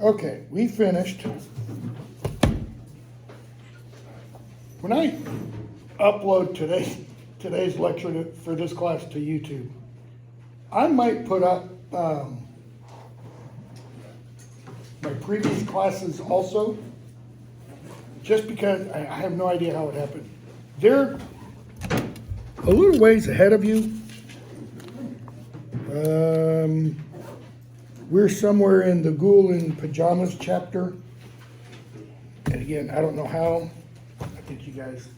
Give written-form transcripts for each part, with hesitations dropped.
Okay, we finished. When I upload today's lecture for this class to YouTube, I might put up my previous classes also, just because I have no idea how it happened. They're a little ways ahead of you. We're somewhere in the Ghoul in Pajamas chapter. And again, I don't know how. I think you guys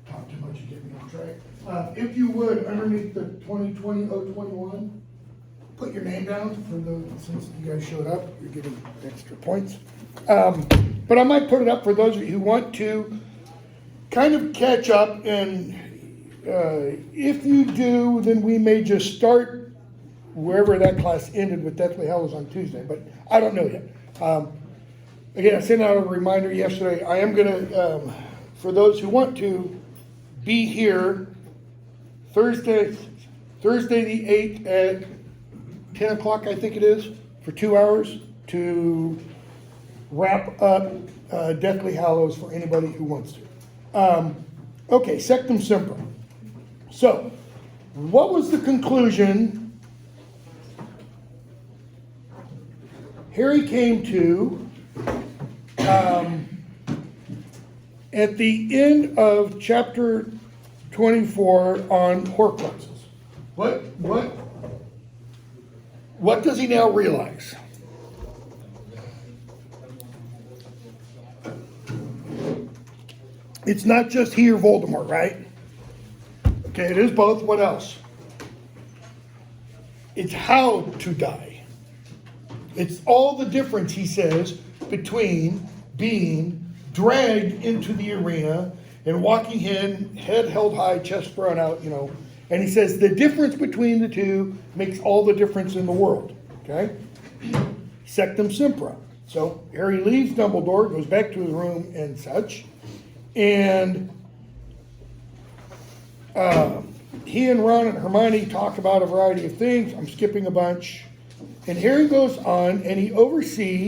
talk too much to get me on track. If you would, underneath the 2020-021, put your name down for since you guys showed up, you're getting extra points. But I might put it up for those of you who want to kind of catch up, and if you do, then we may just start wherever that class ended with Deathly Hallows on Tuesday, but I don't know yet. Again, I sent out a reminder yesterday. I am going to, for those who want to, be here Thursday the 8th at 10 o'clock, I think it is, for 2 hours to wrap up Deathly Hallows for anybody who wants to. Okay, Sectumsempra. So, what was the conclusion Harry came to at the end of chapter 24 on Horcruxes? What does he now realize? It's not just he or Voldemort, right? Okay, it is both. What else? It's how to die. It's all the difference, he says, between being dragged into the arena and walking in, head held high, chest thrown out, And he says the difference between the two makes all the difference in the world, okay? Sectumsempra. So Harry leaves Dumbledore, goes back to his room and such. And he and Ron and Hermione talk about a variety of things. I'm skipping a bunch. And Harry goes on and he overhears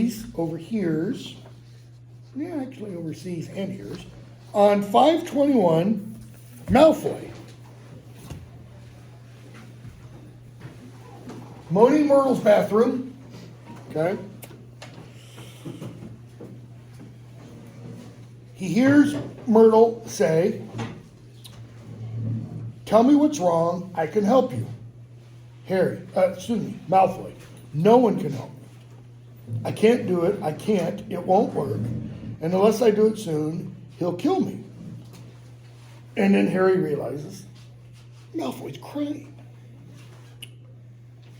and hears, on 521, Malfoy. Moaning Myrtle's bathroom, okay? He hears Myrtle say, "Tell me what's wrong, I can help you." Malfoy. "No one can help me. I can't do it. I can't. It won't work. And unless I do it soon, he'll kill me." And then Harry realizes Malfoy's crying.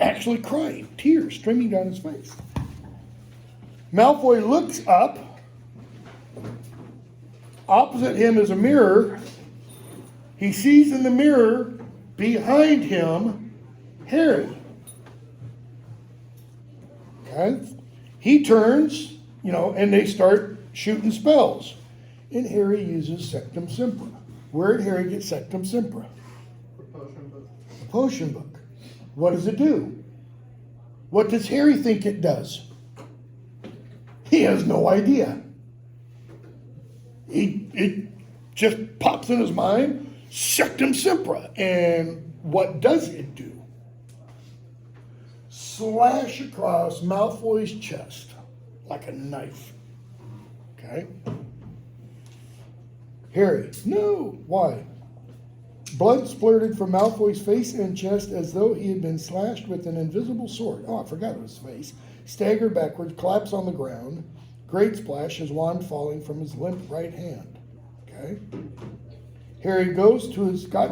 Actually crying. Tears streaming down his face. Malfoy looks up. Opposite him is a mirror. He sees in the mirror behind him Harry. Okay? He turns, and they start shooting spells. And Harry uses Sectumsempra. Where did Harry get Sectumsempra? The potion book. The potion book. What does it do? What does Harry think it does? He has no idea. It just pops in his mind, Sectumsempra. And what does it do? Slash across Malfoy's chest like a knife. Okay? Harry, no. Why? Blood splurted from Malfoy's face and chest as though he had been slashed with an invisible sword. Oh, I forgot it was face. Staggered backwards, collapsed on the ground. Great splash, his wand falling from his limp right hand. Okay? Harry got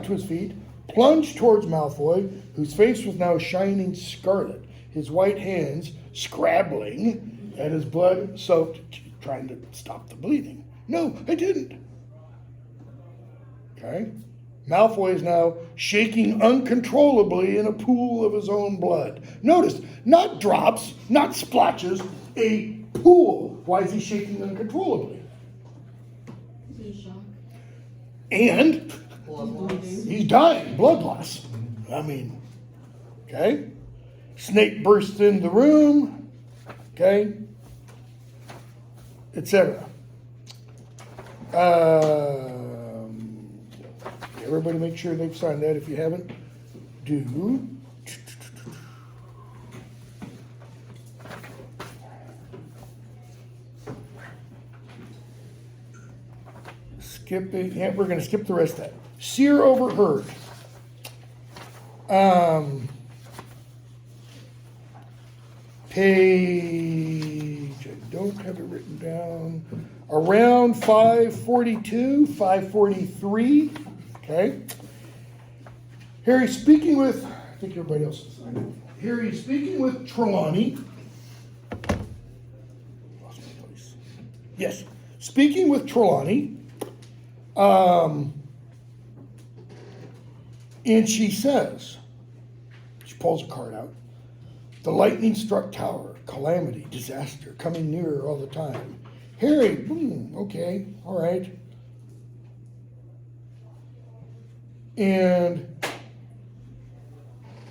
to his feet, plunged towards Malfoy, whose face was now shining scarlet, his white hands scrabbling at his blood-soaked, trying to stop the bleeding. "No, I didn't." Okay? Malfoy is now shaking uncontrollably in a pool of his own blood. Notice, not drops, not splotches, a pool. Why is he shaking uncontrollably? He's shocked. And Blood loss. he's dying, blood loss. Okay? Snape bursts in the room. Okay? etc. Everybody make sure they've signed that. If you haven't, do. Skipping, yeah, we're going to skip the rest of that. Seer overheard. Page, I don't have it written down. Around 542, 543. Okay. Here he's speaking with, I think everybody else is signed it. Here he's speaking with Trelawney. Lost my place. Yes. Speaking with Trelawney. And she says, she pulls a card out. The lightning struck tower, calamity, disaster, coming nearer all the time. Harry, okay, all right. And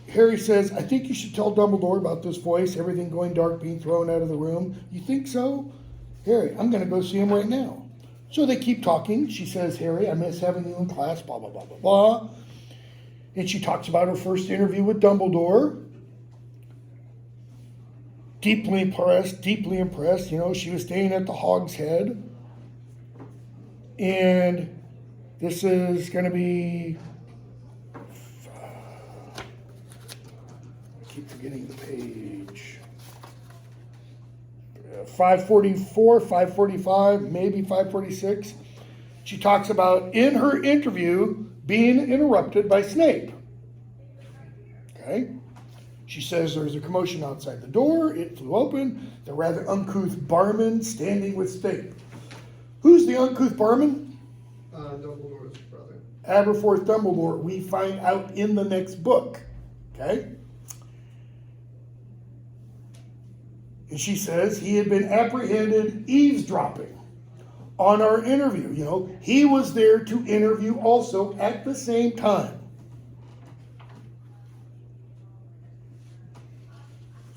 Harry says, I think you should tell Dumbledore about this voice, everything going dark, being thrown out of the room. You think so? Harry, I'm going to go see him right now. So they keep talking. She says, Harry, I miss having you in class, blah, blah, blah, blah, blah. And she talks about her first interview with Dumbledore. Deeply impressed. You know, she was staying at the Hog's Head. And this is going to be, I keep forgetting the page. 544, 545, maybe 546. She talks about in her interview being interrupted by Snape. Okay? She says there's a commotion outside the door. It flew open. The rather uncouth barman standing with Snape. Who's the uncouth barman? Dumbledore's brother. Aberforth Dumbledore. We find out in the next book. Okay? And she says he had been apprehended eavesdropping on our interview. You know, he was there to interview also at the same time.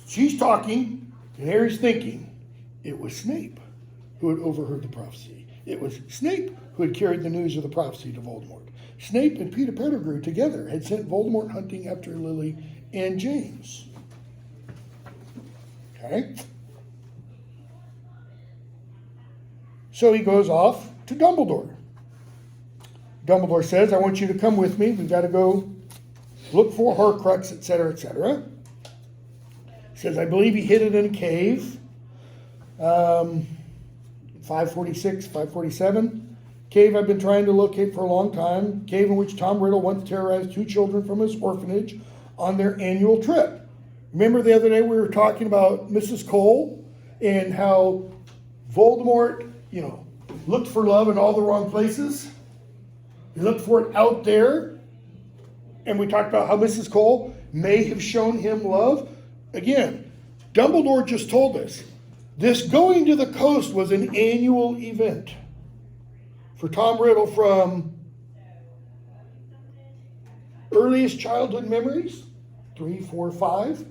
She's talking, and Harry's thinking, it was Snape who had overheard the prophecy. It was Snape who had carried the news of the prophecy to Voldemort. Snape and Peter Pettigrew together had sent Voldemort hunting after Lily and James. Okay? So he goes off to Dumbledore. Dumbledore says, I want you to come with me. We've got to go look for Horcrux, etc., etc. Says, I believe he hid it in a cave. 546, 547. Cave I've been trying to locate for a long time. Cave in which Tom Riddle once terrorized 2 children from his orphanage on their annual trip. Remember the other day we were talking about Mrs. Cole and how Voldemort, you know, looked for love in all the wrong places. He looked for it out there. And we talked about how Mrs. Cole may have shown him love. Again, Dumbledore just told us this going to the coast was an annual event for Tom Riddle from earliest childhood memories, 3, 4, 5,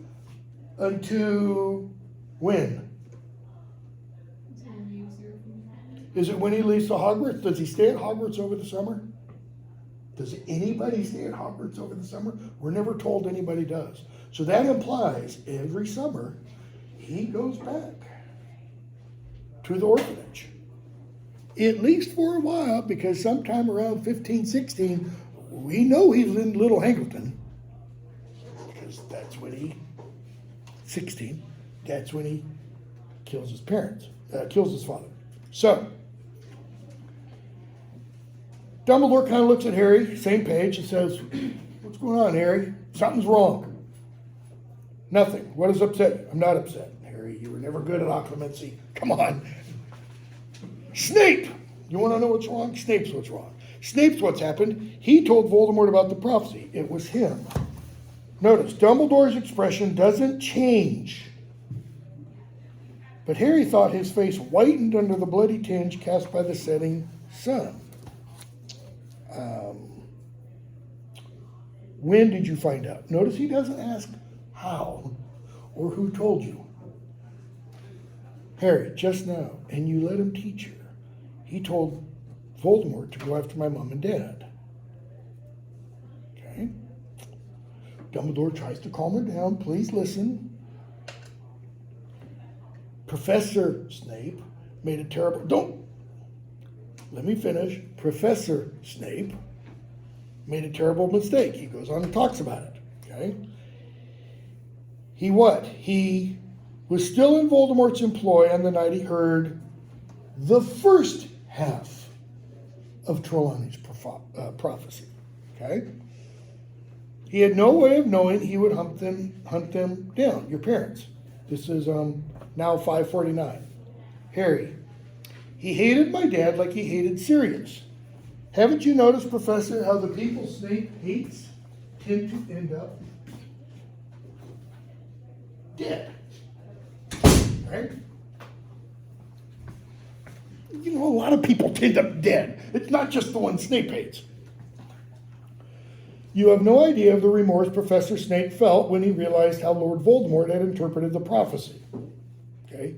until when? 10 years ago. Is it when he leaves to Hogwarts? Does he stay at Hogwarts over the summer? Does anybody stay at Hogwarts over the summer? We're never told anybody does. So that implies every summer he goes back to the orphanage. At least for a while, because sometime around 15, 16, we know he's in Little Hangleton. Because that's when he, 16, that's when he kills his parents, kills his father. So, Dumbledore kind of looks at Harry, same page, and says, what's going on, Harry? Something's wrong. Nothing. What has upset you? I'm not upset, Harry. You were never good at occlumency. Come on. Snape! You want to know what's wrong? Snape's what's wrong. Snape's what's happened. He told Voldemort about the prophecy. It was him. Notice, Dumbledore's expression doesn't change. But Harry thought his face whitened under the bloody tinge cast by the setting sun. When did you find out? Notice he doesn't ask how or who told you. Harry, just now, and you let him teach you. He told Voldemort to go after my mom and dad. Okay? Dumbledore tries to calm her down. Please listen. Professor Snape made a terrible... Don't! Let me finish. Professor Snape made a terrible mistake. He goes on and talks about it. Okay? He what? He was still in Voldemort's employ on the night he heard the first half of Trelawney's prophecy. Okay? He had no way of knowing he would hunt them down, your parents. This is now 549. Harry, he hated my dad like he hated Sirius. Haven't you noticed, Professor, how the people Snape hates tend to end up dead? Right? You know, a lot of people tend up dead. It's not just the one Snape hates. You have no idea of the remorse Professor Snape felt when he realized how Lord Voldemort had interpreted the prophecy. Okay?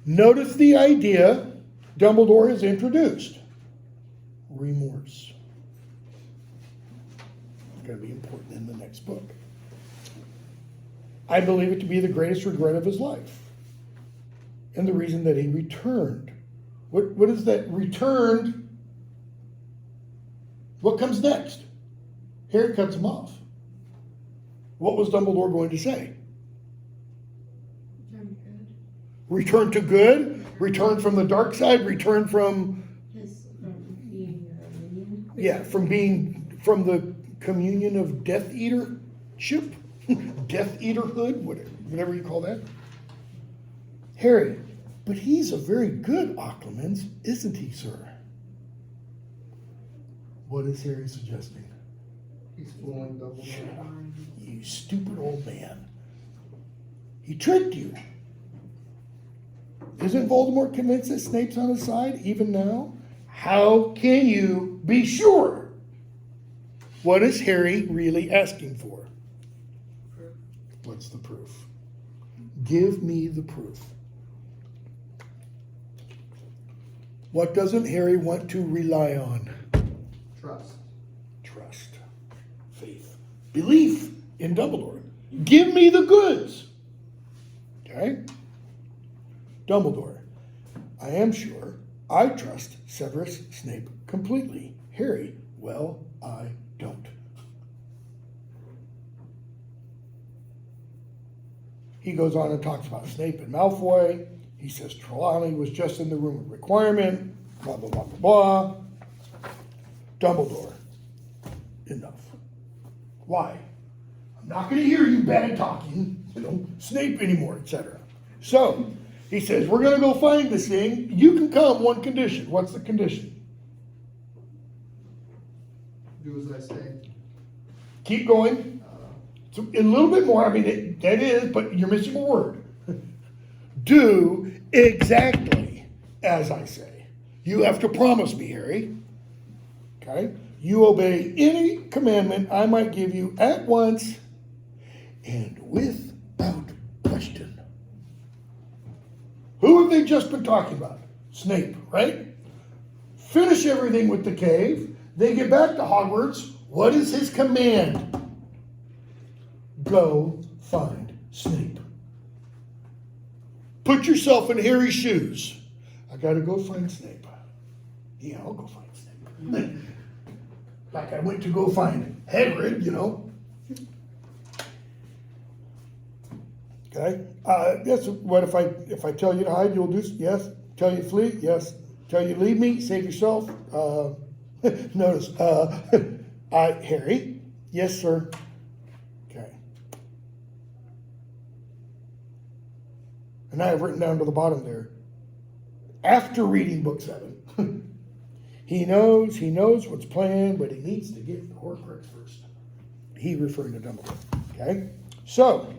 Notice the idea Dumbledore has introduced. Remorse. It's going to be important in the next book. I believe it to be the greatest regret of his life. And the reason that he returned. What is that? Returned. What comes next? Harry cuts him off. What was Dumbledore going to say? Return to good. Return to good? Return from the dark side? Return from... From being your minion? Yeah, from the communion of Death Eater-ship? Death Eaterhood? Whatever you call that. Harry, but he's a very good Occlumens, isn't he, sir? What is Harry suggesting? He's fooling Shut Dumbledore. up, you stupid old man. He tricked you. Isn't Voldemort convinced that Snape's on his side, even now? How can you be sure? What is Harry really asking for? What's the proof? Give me the proof. What doesn't Harry want to rely on? Trust. Trust, faith, belief in Dumbledore. Give me the goods. Okay? Dumbledore, I am sure I trust Severus Snape completely. Harry, well, I don't. He goes on and talks about Snape and Malfoy. He says Trelawney was just in the room of requirement, blah, blah, blah, blah, blah. Dumbledore, enough. Why? I'm not going to hear you bad talking, Snape anymore, etc. So, he says, we're going to go find this thing. You can come, one condition. What's the condition? Do as I say. Keep going. So a little bit more. I mean, that is, but you're missing a word. Do exactly as I say. You have to promise me, Harry. Okay? You obey any commandment I might give you at once and without question. Who have they just been talking about? Snape, right? Finish everything with the cave. They get back to Hogwarts. What is his command? Go find Snape. Put yourself in Harry's shoes. I gotta go find Snape. Yeah, I'll go find Snape. Like I went to go find Hagrid, Okay. Yes. What if I tell you to hide, you'll do? Yes. Tell you to flee? Yes. Tell you to leave me? Save yourself? Notice. Harry. Yes, sir. Okay. And I have written down to the bottom there. After reading book 7, he knows what's planned, but he needs to get the Horcrux first. He referring to Dumbledore. Okay. So.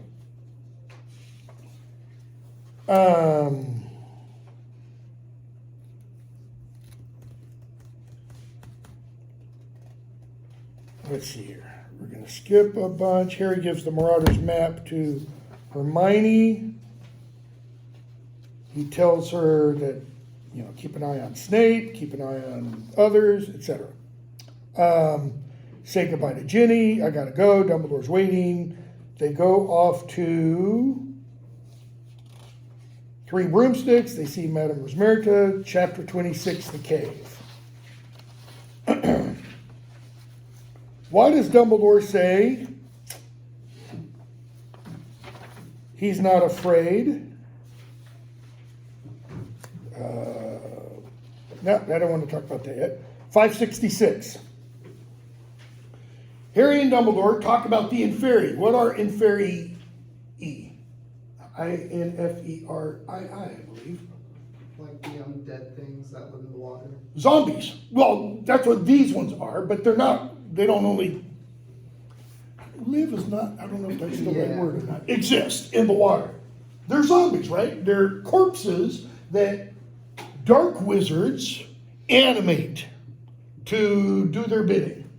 Let's see here. We're going to skip a bunch. Harry gives the Marauders map to Hermione. He tells her that, keep an eye on Snape, keep an eye on others, etc. Say goodbye to Ginny. I gotta go. Dumbledore's waiting. They go off to Three Broomsticks. They see Madame Rosmerta. Chapter 26, The Cave. Why does Dumbledore say he's not afraid? No, I don't want to talk about that yet. 566. Harry and Dumbledore talk about the Inferi. What are Inferi? I-N-F-E-R-I-I, I believe. Like the undead things that live in the water. Zombies. Well, that's what these ones are, but they're not, they don't only live is not, I don't know if that's the right Yeah. word or not, exist in the water. They're zombies, right? They're corpses that dark wizards animate to do their bidding,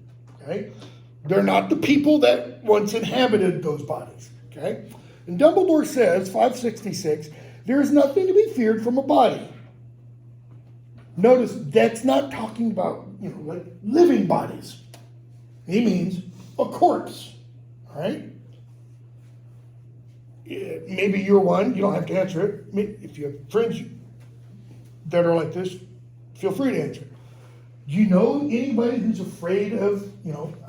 okay? They're not the people that once inhabited those bodies, okay? And Dumbledore says, 566, there is nothing to be feared from a body. Notice that's not talking about, like living bodies. He means a corpse, all right? Maybe you're one, you don't have to answer it. If you have friends that are like this, feel free to answer. Do you know anybody who's afraid of,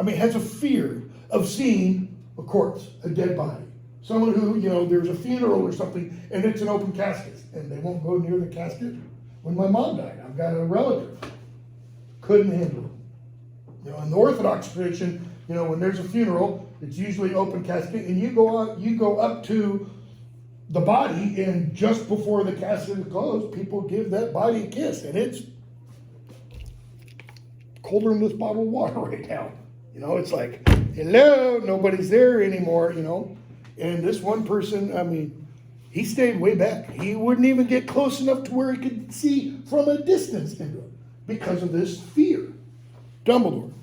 has a fear of seeing a corpse, a dead body? Someone who, there's a funeral or something and it's an open casket and they won't go near the casket? When my mom died, I've got a relative, couldn't handle it. In the Orthodox tradition, when there's a funeral, it's usually open casket and you go up to the body and just before the casket is closed, people give that body a kiss and it's colder than this bottle of water right now. It's like, hello, nobody's there anymore, And this one person, he stayed way back. He wouldn't even get close enough to where he could see from a distance into it because of this fear. Dumbledore.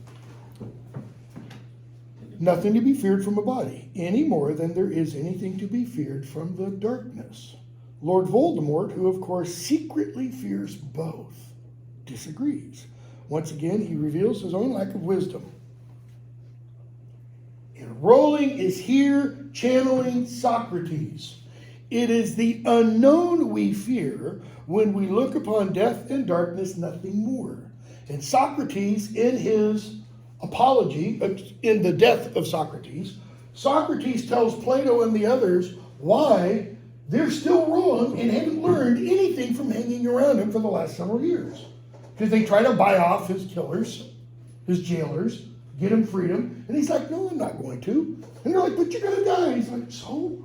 Nothing to be feared from a body, any more than there is anything to be feared from the darkness. Lord Voldemort, who of course secretly fears both, disagrees. Once again, he reveals his own lack of wisdom. And Rowling is here channeling Socrates. It is the unknown we fear when we look upon death and darkness, nothing more. And Socrates, in his apology, in the death of Socrates, Socrates tells Plato and the others why they're still wrong and haven't learned anything from hanging around him for the last several years. Because they try to buy off his killers, his jailers, get him freedom. And he's like, no, I'm not going to. And they're like, but you're going to die. He's like, so?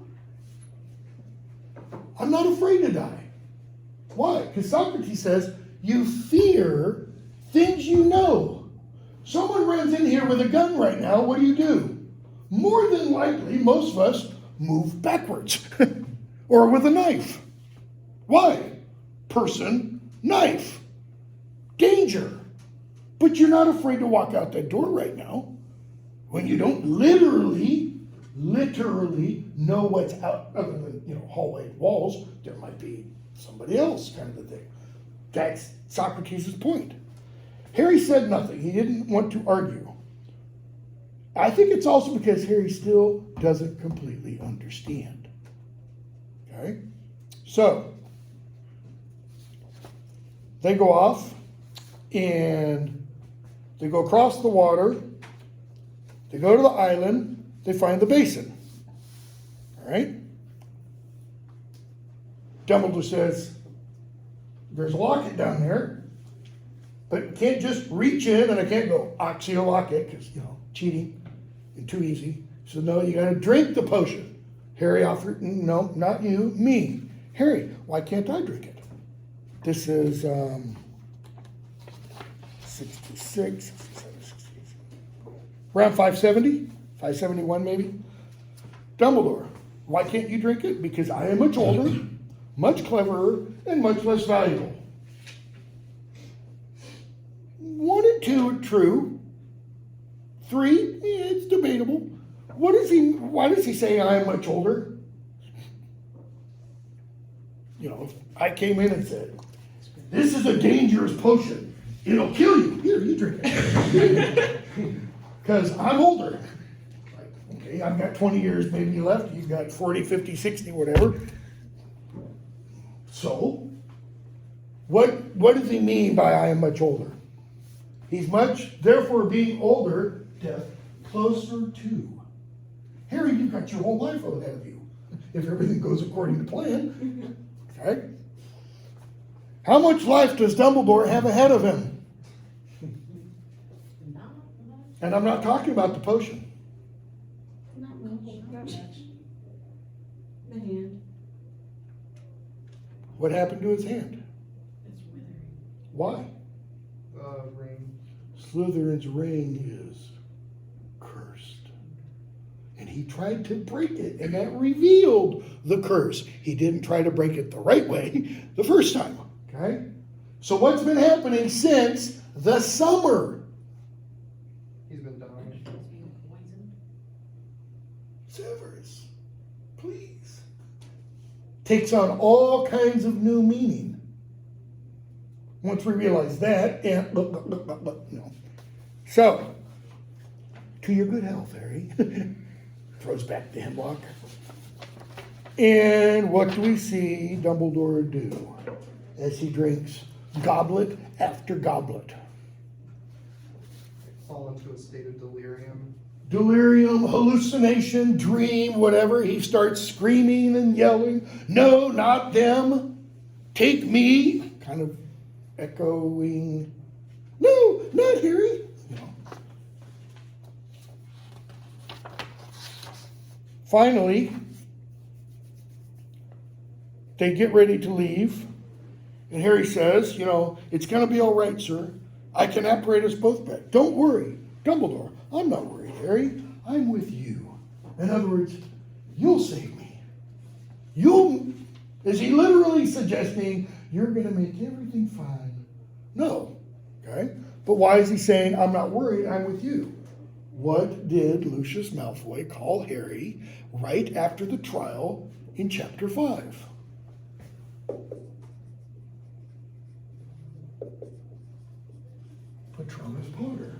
I'm not afraid to die. Why? Because Socrates says, you fear things you know. Someone runs in here with a gun right now, what do? More than likely, most of us move backwards. Or with a knife. Why? Person, knife. Danger. But you're not afraid to walk out that door right now when you don't literally know what's out other than, hallway walls. There might be somebody else kind of a thing. That's Socrates' point. Harry said nothing. He didn't want to argue. I think it's also because Harry still doesn't completely understand. Okay? So, they go off and they go across the water. They go to the island. They find the basin. All right? Dumbledore says, there's a locket down there, but you can't just reach in and I can't go Oxio lock it because, cheating and too easy. So no, you got to drink the potion. Harry offered, no, not you, me. Harry, why can't I drink it? This is 66, 67, 68. Around 570, 571 maybe. Dumbledore, why can't you drink it? Because I am much older, much cleverer, and much less valuable. 1 and 2 are true. 3, it's debatable. Why does he say I am much older? you know, if I came in and said, this is a dangerous potion, it'll kill you, here, you drink it. Because I'm older. Like, okay, I've got 20 years maybe left, you've got 40, 50, 60, whatever. So, what does he mean by I am much older? He's much, therefore being older, death closer to. Harry, you've got your whole life ahead of you, if everything goes according to plan. Okay? How much life does Dumbledore have ahead of him? And I'm not talking about the potion. Not much. The hand. What happened to his hand? It's withering. Why? Ring. Slytherin's ring is cursed. And he tried to break it, and that revealed the curse. He didn't try to break it the right way the first time. Okay? So what's been happening since the summer? He's been dying. Being poisoned. Severus, please. Takes on all kinds of new meaning. Once we realize that, and look, no. So, to your good health, Harry. Throws back the hemlock. And what do we see Dumbledore do as he drinks goblet after goblet? Fall into a state of delirium. Delirium, hallucination, dream, whatever. He starts screaming and yelling, no, not them, take me, kind of echoing, no, not Harry. You know. Finally, they get ready to leave, and Harry says, you know, it's going to be all right, sir. I can apparate us both back. Don't worry, Dumbledore. I'm not worried, Harry. I'm with you. In other words, you'll save me. Is he literally suggesting you're going to make everything fine? No. Okay? But why is he saying, I'm not worried, I'm with you? What did Lucius Malfoy call Harry right after the trial in chapter 5? Patronus Potter.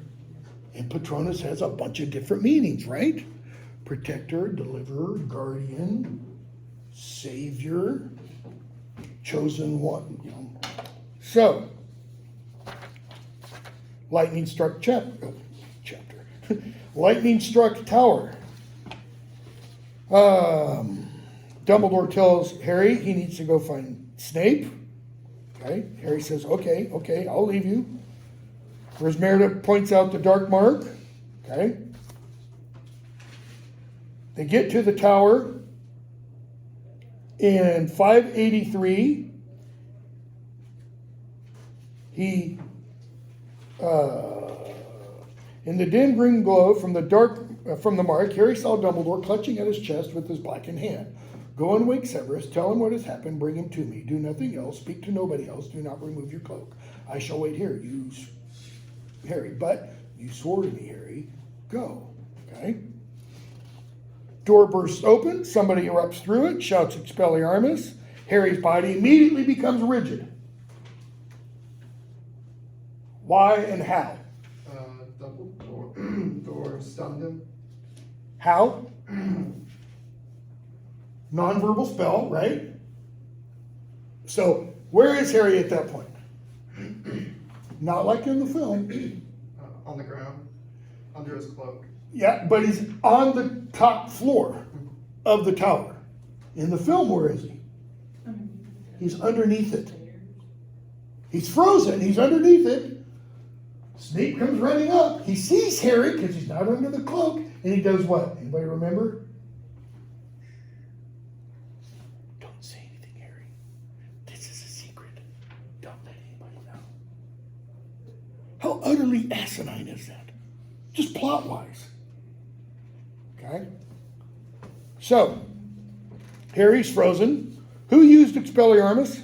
And Patronus has a bunch of different meanings, right? Protector, deliverer, guardian, savior, chosen one. You know. So, lightning struck chapter. Lightning struck tower. Dumbledore tells Harry he needs to go find Snape. Okay, Harry says, okay, I'll leave you. Whereas Meredith points out the dark mark. Okay. They get to the tower in 583. In the dim green glow from the mark, Harry saw Dumbledore clutching at his chest with his blackened hand. Go and wake Severus, tell him what has happened, bring him to me. Do nothing else, speak to nobody else, do not remove your cloak. I shall wait here, Harry, but you swore to me, Harry. Go. Okay? Door bursts open, somebody erupts through it, shouts Expelliarmus. Harry's body immediately becomes rigid. Why and how? Dumbledore stunned him. How? Non-verbal spell, right? So, where is Harry at that point? Not like in the film. On the ground, under his cloak. Yeah, but he's on the top floor of the tower. In the film, where is he? He's underneath it. He's frozen, he's underneath it. Snape comes running up. He sees Harry because he's not under the cloak. And he does what? Anybody remember? Don't say anything, Harry. This is a secret. Don't let anybody know. How utterly asinine is that? Just plot-wise. Okay? So, Harry's frozen. Who used Expelliarmus?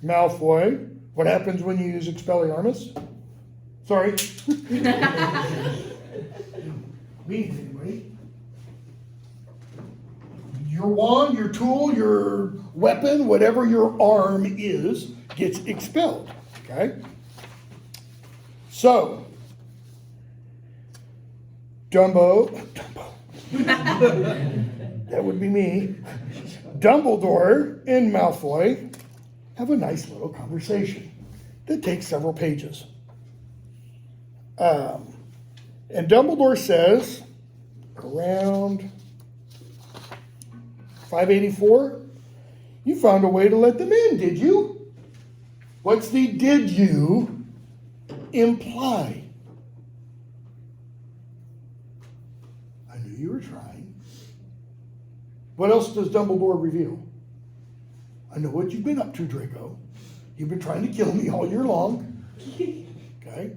Malfoy. What happens when you use Expelliarmus? Sorry. Me, anyway. Your wand, your tool, your weapon, whatever your arm is, gets expelled, okay? So, Dumbo, that would be me, Dumbledore and Malfoy have a nice little conversation that takes several pages. And Dumbledore says, around 584, you found a way to let them in, did you? What's the did you imply? I knew you were trying. What else does Dumbledore reveal? I know what you've been up to, Draco. You've been trying to kill me all year long. Okay?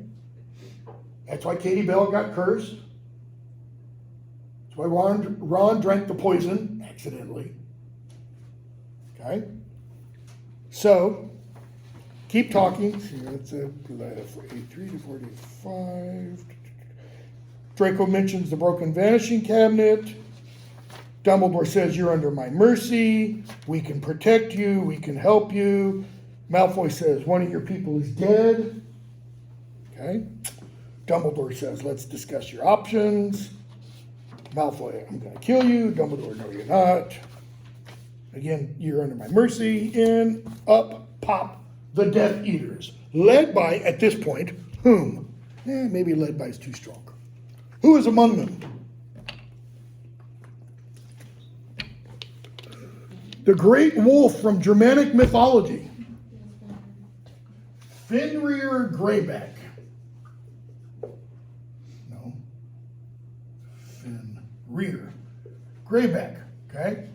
That's why Katie Bell got cursed. That's why Ron drank the poison accidentally. Okay? So, keep talking. See, that's it. 83 to 45. Draco mentions the broken vanishing cabinet. Dumbledore says, you're under my mercy. We can protect you. We can help you. Malfoy says, one of your people is dead. Okay? Dumbledore says, let's discuss your options. Malfoy, I'm going to kill you. Dumbledore, no, you're not. Again, you're under my mercy. In, up, pop, the Death Eaters. Led by, at this point, whom? Maybe led by is too strong. Who is among them? The great wolf from Germanic mythology. Fenrir Greyback. No. Fenrir Greyback, okay?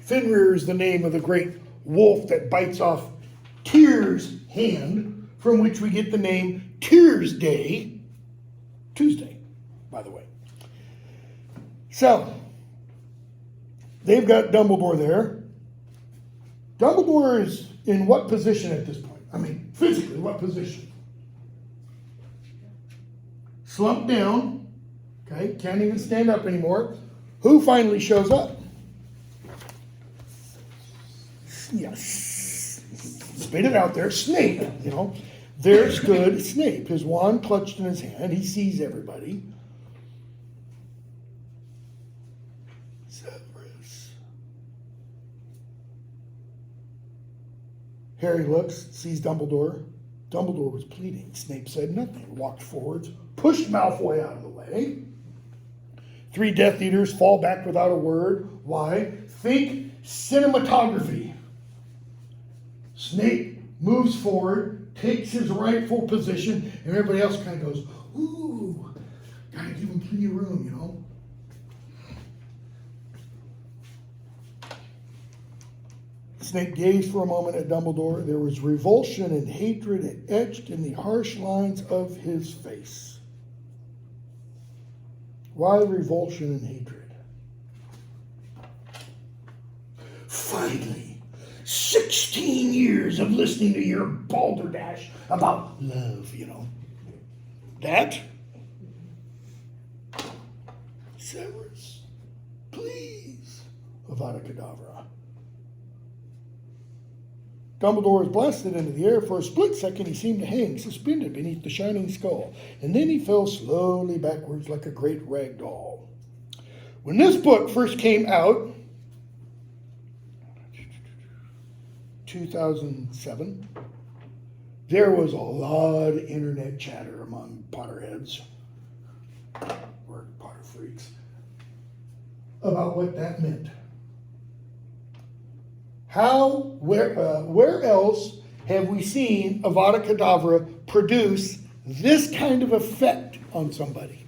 Fenrir is the name of the great wolf that bites off Tyr's hand, from which we get the name Tyr's Day, Tuesday, by the way. So, they've got Dumbledore there. Dumbledore is in what position at this point? I mean, physically, what position? Slumped down, okay, can't even stand up anymore. Who finally shows up? Yes, spit it out there, Snape, you know. There stood Snape, his wand clutched in his hand. He sees everybody. Severus. Harry looks, sees Dumbledore. Dumbledore was pleading. Snape said nothing, walked forwards, pushed Malfoy out of the way. 3 Death Eaters fall back without a word. Why? Think cinematography. Snape moves forward, takes his rightful position, and everybody else kind of goes, ooh, gotta give him plenty of room, you know. Snape gazed for a moment at Dumbledore. There was revulsion and hatred etched in the harsh lines of his face. Why revulsion and hatred? Finally, 16 years of listening to your balderdash about love, you know. That? Severus, please, Avada Kedavra. Dumbledore was blasted into the air. For a split second, he seemed to hang, suspended beneath the shining skull, and then he fell slowly backwards like a great rag doll. When this book first came out, 2007, there was a lot of internet chatter among Potterheads, or Potter freaks, about what that meant. Where else have we seen Avada Kedavra produce this kind of effect on somebody?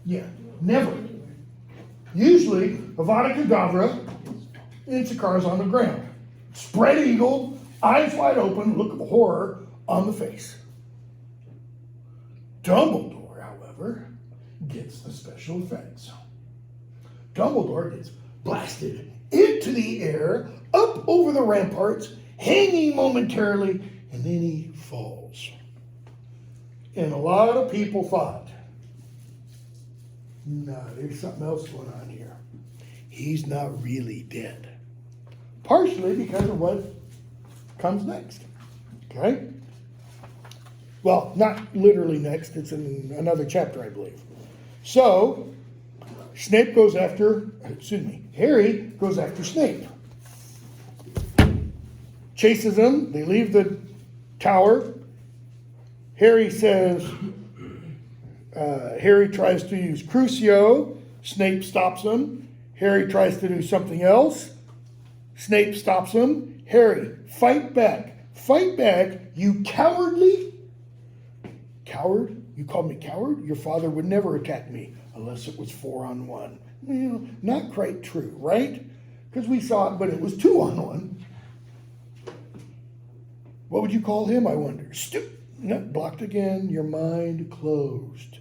Yeah, never. Usually, Avada Kedavra, Issachar's on the ground. Spread eagle, eyes wide open, look of horror on the face. Dumbledore, however, gets the special effects. Dumbledore gets blasted into the air, up over the ramparts, hanging momentarily, and then he falls. And a lot of people thought No, there's something else going on here. He's not really dead. Partially because of what comes next. Okay? Well, not literally next, it's in another chapter, I believe. So, Harry goes after Snape. Chases him, they leave the tower. Harry says, Harry tries to use Crucio, Snape stops him. Harry tries to do something else, Snape stops him. Harry, fight back, you cowardly coward. You called me coward? Your father would never attack me unless it was 4-on-1. Well, not quite true, right? Because we saw it, but it was 2-on-1. What would you call him, I wonder? No, blocked again, your mind closed.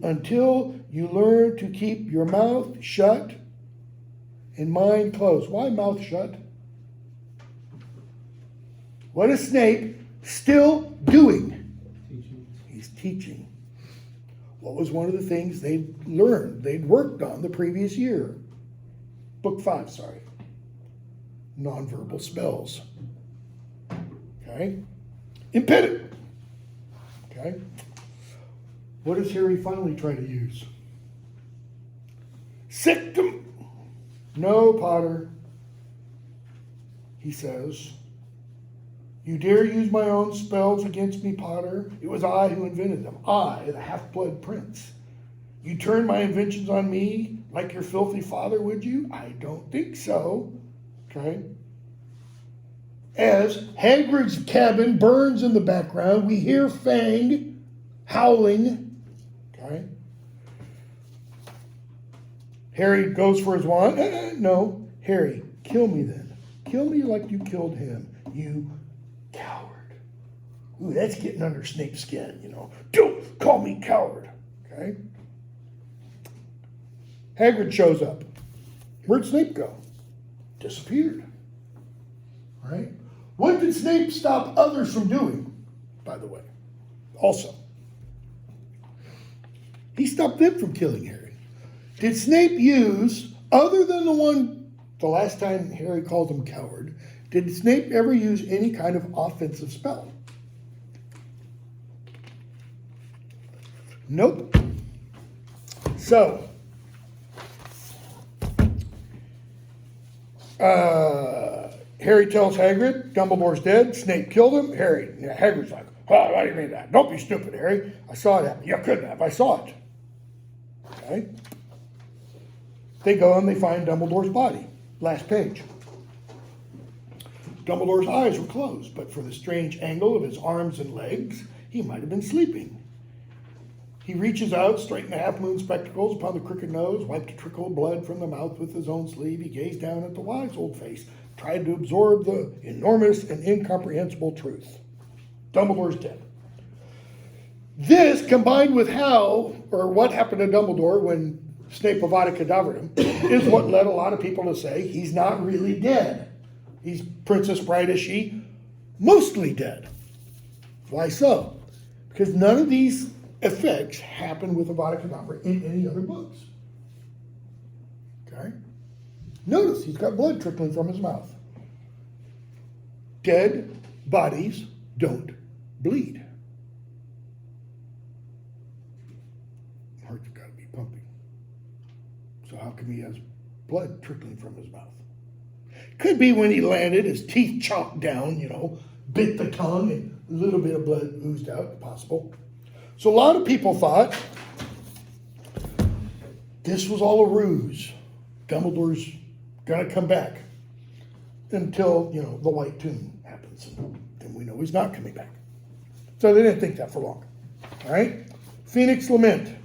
Until you learn to keep your mouth shut and mind closed. Why mouth shut? What is Snape still doing? He's teaching. What was one of the things they'd learned, they'd worked on the previous year? Book 5, sorry. Nonverbal spells. Okay? Impediment. Okay? What does Harry finally try to use? Sectum. No, Potter. He says, you dare use my own spells against me, Potter? It was I who invented them. I, the half-blood prince. You turn my inventions on me like your filthy father, would you? I don't think so. Okay? As Hagrid's cabin burns in the background, we hear Fang howling. Okay? Harry goes for his wand. No. Harry, kill me then. Kill me like you killed him. You coward. Ooh, that's getting under Snape's skin, you know. Don't call me coward. Okay? Hagrid shows up. Where'd Snape go? Disappeared. Right? What did Snape stop others from doing, by the way? Also, he stopped them from killing Harry. Did Snape use, other than the last time Harry called him coward, did Snape ever use any kind of offensive spell? Nope. So, Harry tells Hagrid, Dumbledore's dead, Snape killed him. Hagrid's like, oh, why do you mean that? Don't be stupid, Harry. I saw it happen. You couldn't have. I saw it. Okay? They go and they find Dumbledore's body. Last page. Dumbledore's eyes were closed, but for the strange angle of his arms and legs, he might have been sleeping. He reaches out, straightened the half-moon spectacles upon the crooked nose, wiped a trickle of blood from the mouth with his own sleeve. He gazed down at the wise old face, tried to absorb the enormous and incomprehensible truth. Dumbledore's dead. This, combined with what happened to Dumbledore when Snape Avada Kedavra him, is what led a lot of people to say he's not really dead. He's Princess Bride as she, mostly dead. Why so? Because none of these effects happen with Avada Kedavra in any other books. Okay? Notice he's got blood trickling from his mouth. Dead bodies don't bleed. Heart's got to be pumping. So how come he has blood trickling from his mouth? Could be when he landed, his teeth chopped down, bit the tongue, and a little bit of blood oozed out, possible. So a lot of people thought this was all a ruse. Dumbledore's going to come back until, the White Tomb happens. And then we know he's not coming back. So they didn't think that for long. All right? Phoenix Lament.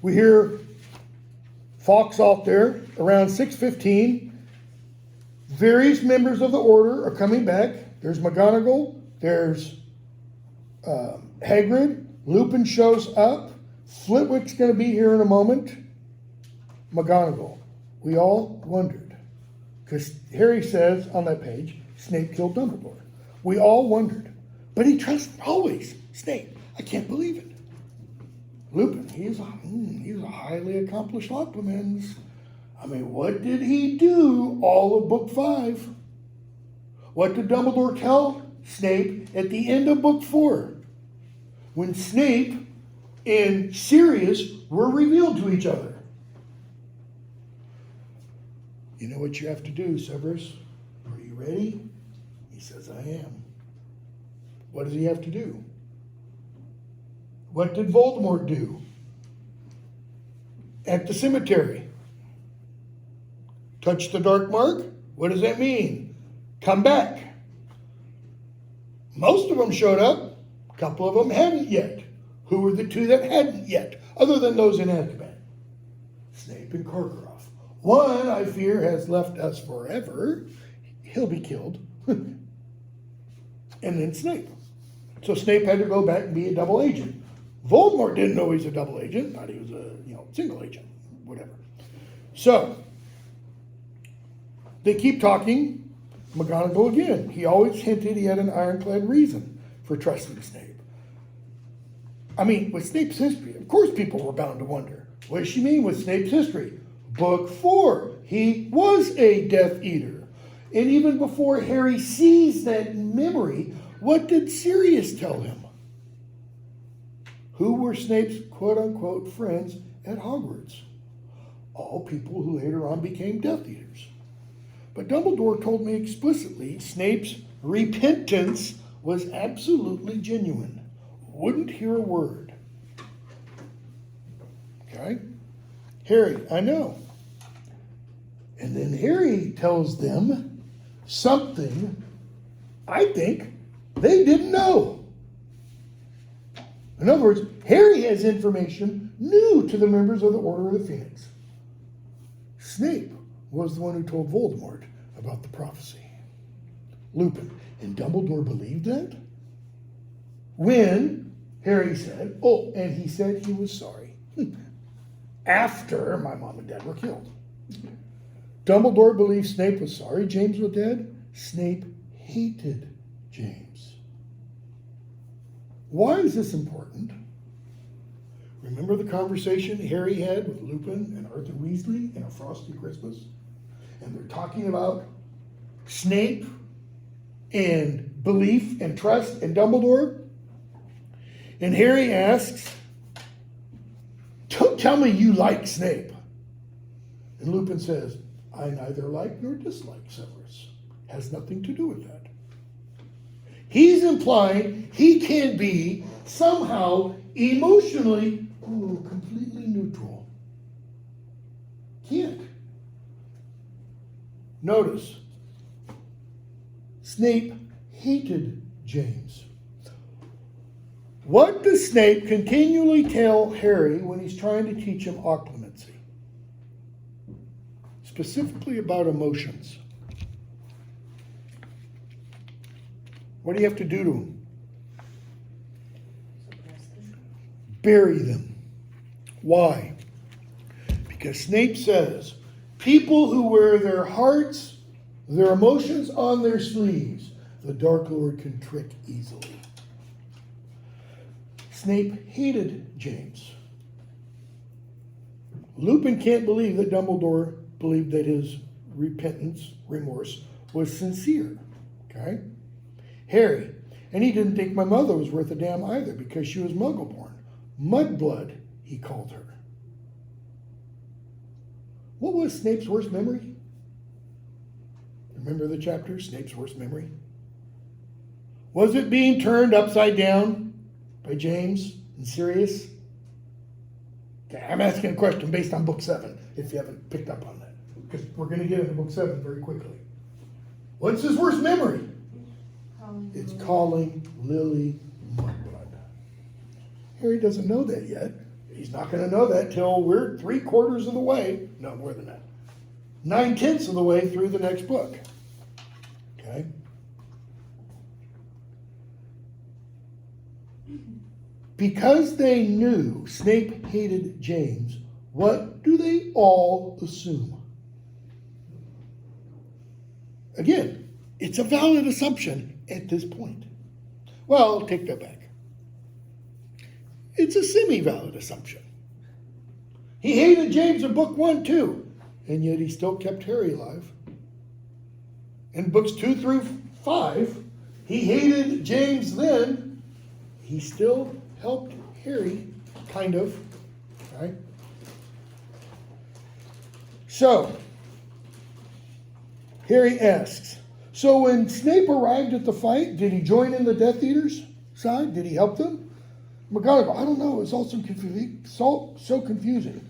We hear Fawkes out there around 6:15. Various members of the Order are coming back. There's McGonagall. There's Hagrid. Lupin shows up. Flitwick's going to be here in a moment. McGonagall. We all wondered. Because Harry says on that page, Snape killed Dumbledore. We all wondered. But he trusts always Snape. I can't believe it. Lupin, he's a highly accomplished occlumens. I mean, what did he do all of book 5? What did Dumbledore tell Snape at the end of book 4? When Snape and Sirius were revealed to each other. You know what you have to do, Severus? Are you ready? He says, I am. What does he have to do? What did Voldemort do at the cemetery? Touch the dark mark? What does that mean? Come back. Most of them showed up. A couple of them hadn't yet. Who were the 2 that hadn't yet, other than those in Azkaban? Snape and Karkaroff. One, I fear, has left us forever. He'll be killed. And then Snape. So Snape had to go back and be a double agent. Voldemort didn't know he's a double agent. Thought he was a single agent, whatever. So they keep talking. McGonagall again. He always hinted he had an ironclad reason for trusting Snape. I mean, with Snape's history, of course people were bound to wonder. What does she mean with Snape's history? Book 4, he was a Death Eater. And even before Harry sees that memory, what did Sirius tell him? Who were Snape's quote-unquote friends at Hogwarts? All people who later on became Death Eaters. But Dumbledore told me explicitly Snape's repentance was absolutely genuine. Wouldn't hear a word. Okay? Harry, I know. And then Harry tells them something I think they didn't know. In other words, Harry has information new to the members of the Order of the Phoenix. Snape was the one who told Voldemort about the prophecy. Lupin. And Dumbledore believed that? When Harry said, oh, and he said he was sorry. After my mom and dad were killed. Dumbledore believed Snape was sorry James was dead. Snape hated James. Why is this important? Remember the conversation Harry had with Lupin and Arthur Weasley in A Frosty Christmas? And they're talking about Snape and belief and trust in Dumbledore. And Harry asks, don't tell me you like Snape. And Lupin says, I neither like nor dislike Severus. Has nothing to do with that. He's implying he can be somehow emotionally completely neutral. Can't. Notice, Snape hated James. What does Snape continually tell Harry when he's trying to teach him occlumency? Specifically about emotions. What do you have to do to them? Bury them. Why? Because Snape says, people who wear their hearts, their emotions on their sleeves, the Dark Lord can trick easily. Snape hated James. Lupin can't believe that Dumbledore believed that his repentance, remorse, was sincere. Okay? Harry, and he didn't think my mother was worth a damn either because she was Muggle-born. Mudblood, he called her. What was Snape's worst memory? Remember the chapter, Snape's worst memory? Was it being turned upside down by James and Sirius? Okay, I'm asking a question based on book 7, if you haven't picked up on that. Because we're going to get into book 7 very quickly. What's his worst memory? It's calling Lily Mudblood. Harry doesn't know that yet. He's not going to know that till we're 3/4 of the way, no, more than that, 9/10 of the way through the next book. Okay? Because they knew Snape hated James, what do they all assume? Again, it's a valid assumption at this point. Well, take that back. It's a semi-valid assumption. He hated James in book 1 too, and yet he still kept Harry alive. In books 2 through 5, he hated James then. He still helped Harry, kind of, right? So, Harry asks, so when Snape arrived at the fight, did he join in the Death Eaters' side? Did he help them? McGonagall, I don't know, it was all so confusing.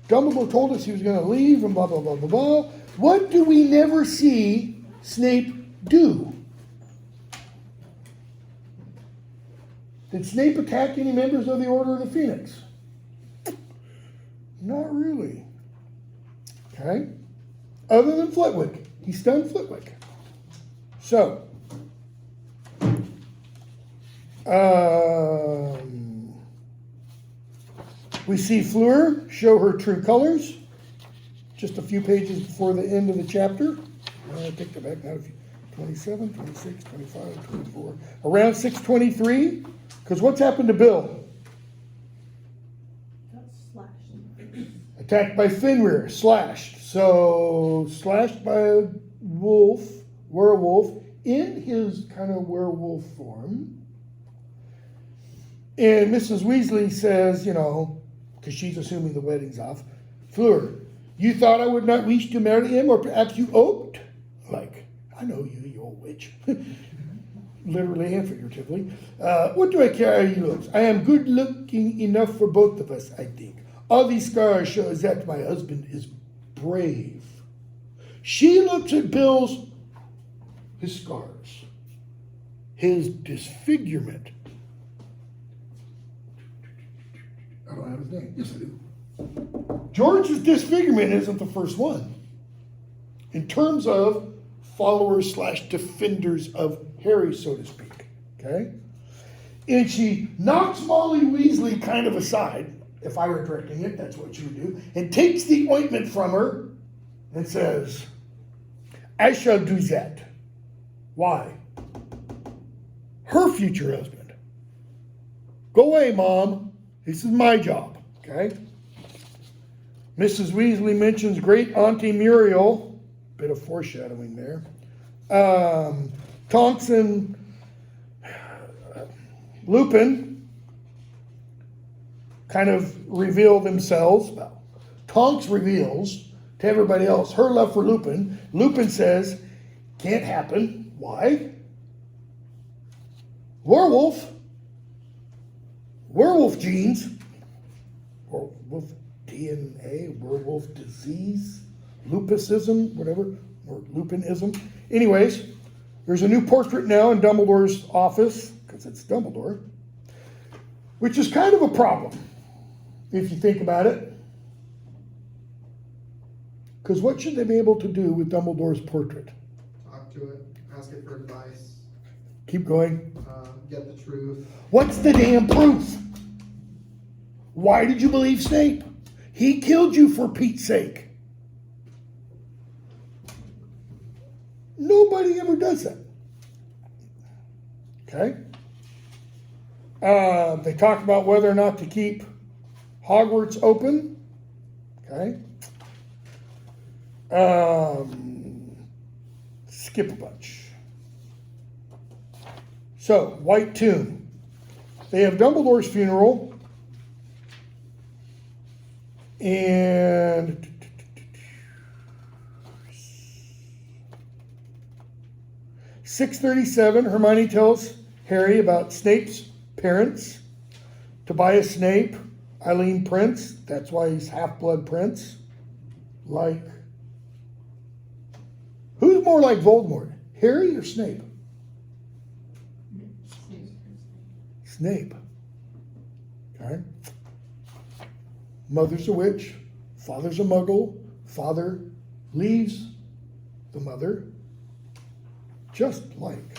Dumbledore told us he was going to leave and blah, blah, blah, blah, blah. What do we never see Snape do? Did Snape attack any members of the Order of the Phoenix? Not really. Okay? Other than Flitwick. He stunned Flitwick. So, we see Fleur show her true colors just a few pages before the end of the chapter. I take that back now. 27, 26, 25, 24. Around 623. Because what's happened to Bill? That's slashed. Attacked by Fenrir, slashed. So, slashed by a werewolf, in his kind of werewolf form. And Mrs. Weasley says, you know, because she's assuming the wedding's off, Fleur, you thought I would not wish to marry him, or perhaps you hoped? Like, I know you, you old witch. Literally and figuratively. What do I care how you look? I am good looking enough for both of us, I think. All these scars show that my husband is brave. She looks at his scars, his disfigurement. I don't have his name. Yes, I do. George's disfigurement isn't the first one. In terms of followers / defenders of Harry, so to speak. Okay? And she knocks Molly Weasley kind of aside. If I were directing it, that's what she would do. And takes the ointment from her and says, I shall do that. Why? Her future husband. Go away, Mom. This is my job. Okay? Mrs. Weasley mentions great Auntie Muriel. Bit of foreshadowing there. Tonks and Lupin kind of reveal themselves. Well, Tonks reveals to everybody else her love for Lupin. Lupin says, can't happen. Why? Werewolf genes, werewolf DNA, werewolf disease, lupusism, whatever, or lupinism. Anyways, there's a new portrait now in Dumbledore's office, because it's Dumbledore, which is kind of a problem, if you think about it. Because what should they be able to do with Dumbledore's portrait? Talk to it, ask it for advice, Keep going. get the truth. What's the damn proof? Why did you believe Snape? He killed you, for Pete's sake. Nobody ever does that. Okay? They talk about whether or not to keep Hogwarts open. Okay? Skip a bunch. So, White Tomb. They have Dumbledore's funeral. And 637, Hermione tells Harry about Snape's parents. Tobias Snape, Eileen Prince. That's why he's half-blood prince. Like, who's more like Voldemort? Harry or Snape? Snape. Okay. Mother's a witch. Father's a muggle. Father leaves the mother. Just like.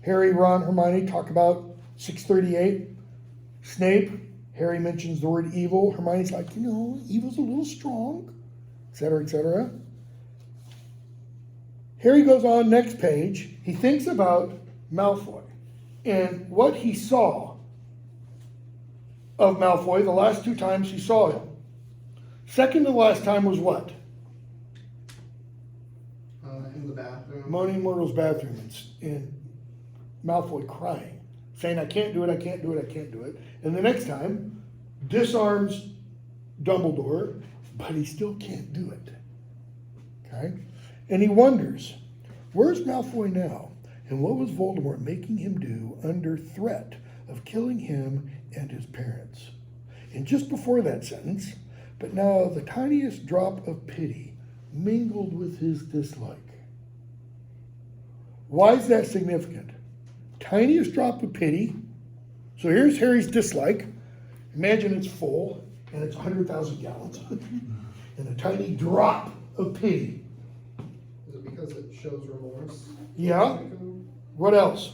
Harry, Ron, Hermione talk about 638. Snape. Harry mentions the word evil. Hermione's like, you know, evil's a little strong, etc., etc. Harry goes on, next page. He thinks about Malfoy and what he saw of Malfoy the last 2 times he saw him. Second to last time was what? In the bathroom. Moaning Myrtle's bathroom and Malfoy crying, saying, I can't do it, I can't do it, I can't do it. And the next time, disarms Dumbledore, but he still can't do it. Okay? And he wonders, where's Malfoy now? And what was Voldemort making him do under threat of killing him and his parents? And just before that sentence, but now the tiniest drop of pity mingled with his dislike. Why is that significant? Tiniest drop of pity. So here's Harry's dislike. Imagine it's full and it's 100,000 gallons. And a tiny drop of pity. Is it because it shows remorse? Yeah. What else?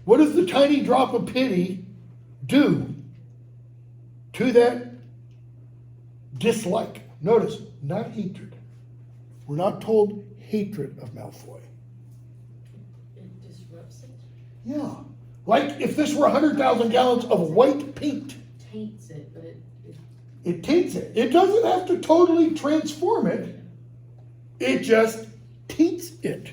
What does the tiny drop of pity do to that dislike? Notice, not hatred. We're not told hatred of Malfoy. It disrupts it, Yeah. Like if this were 100,000 gallons of white paint. taints it, but it It taints it. It doesn't have to totally transform it. It just taints it.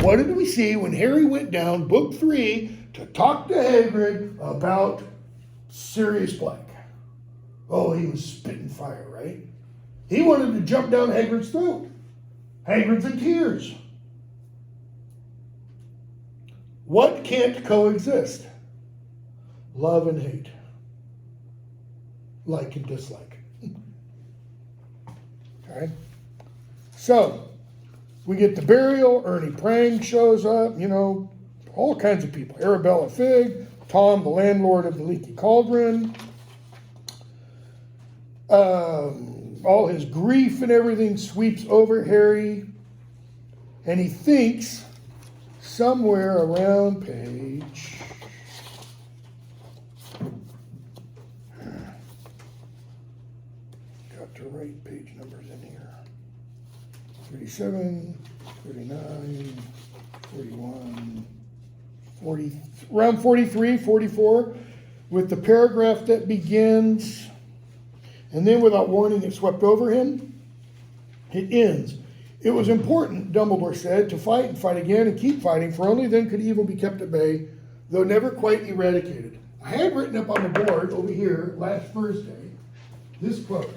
What did we see when Harry went down, book 3, to talk to Hagrid about Sirius Black? Oh, he was spitting fire, right? He wanted to jump down Hagrid's throat. Hagrid's in tears. What can't coexist? Love and hate. Like and dislike. Okay? So, we get the burial, Ernie Prang shows up, all kinds of people. Arabella Figg, Tom, the landlord of the Leaky Cauldron. All his grief and everything sweeps over Harry. And he thinks somewhere around page... Got to write page numbers in here. 37, 39, 41, 40, around 43, 44, with the paragraph that begins, and then without warning it swept over him. It ends. It was important, Dumbledore said, to fight and fight again and keep fighting, for only then could evil be kept at bay, though never quite eradicated. I had written up on the board over here last Thursday this quote.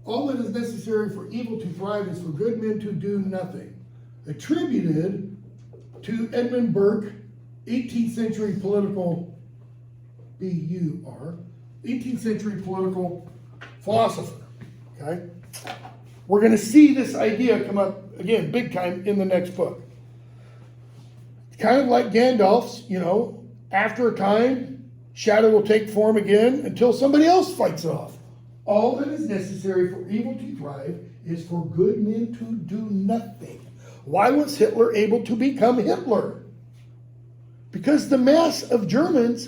All that is necessary for evil to thrive is for good men to do nothing. Attributed to Edmund Burke, 18th century political, B-U-R, 18th century political philosopher. Okay? We're going to see this idea come up again big time in the next book. It's kind of like Gandalf's, after a time, shadow will take form again until somebody else fights it off. All that is necessary for evil to thrive is for good men to do nothing. Why was Hitler able to become Hitler? Because the mass of Germans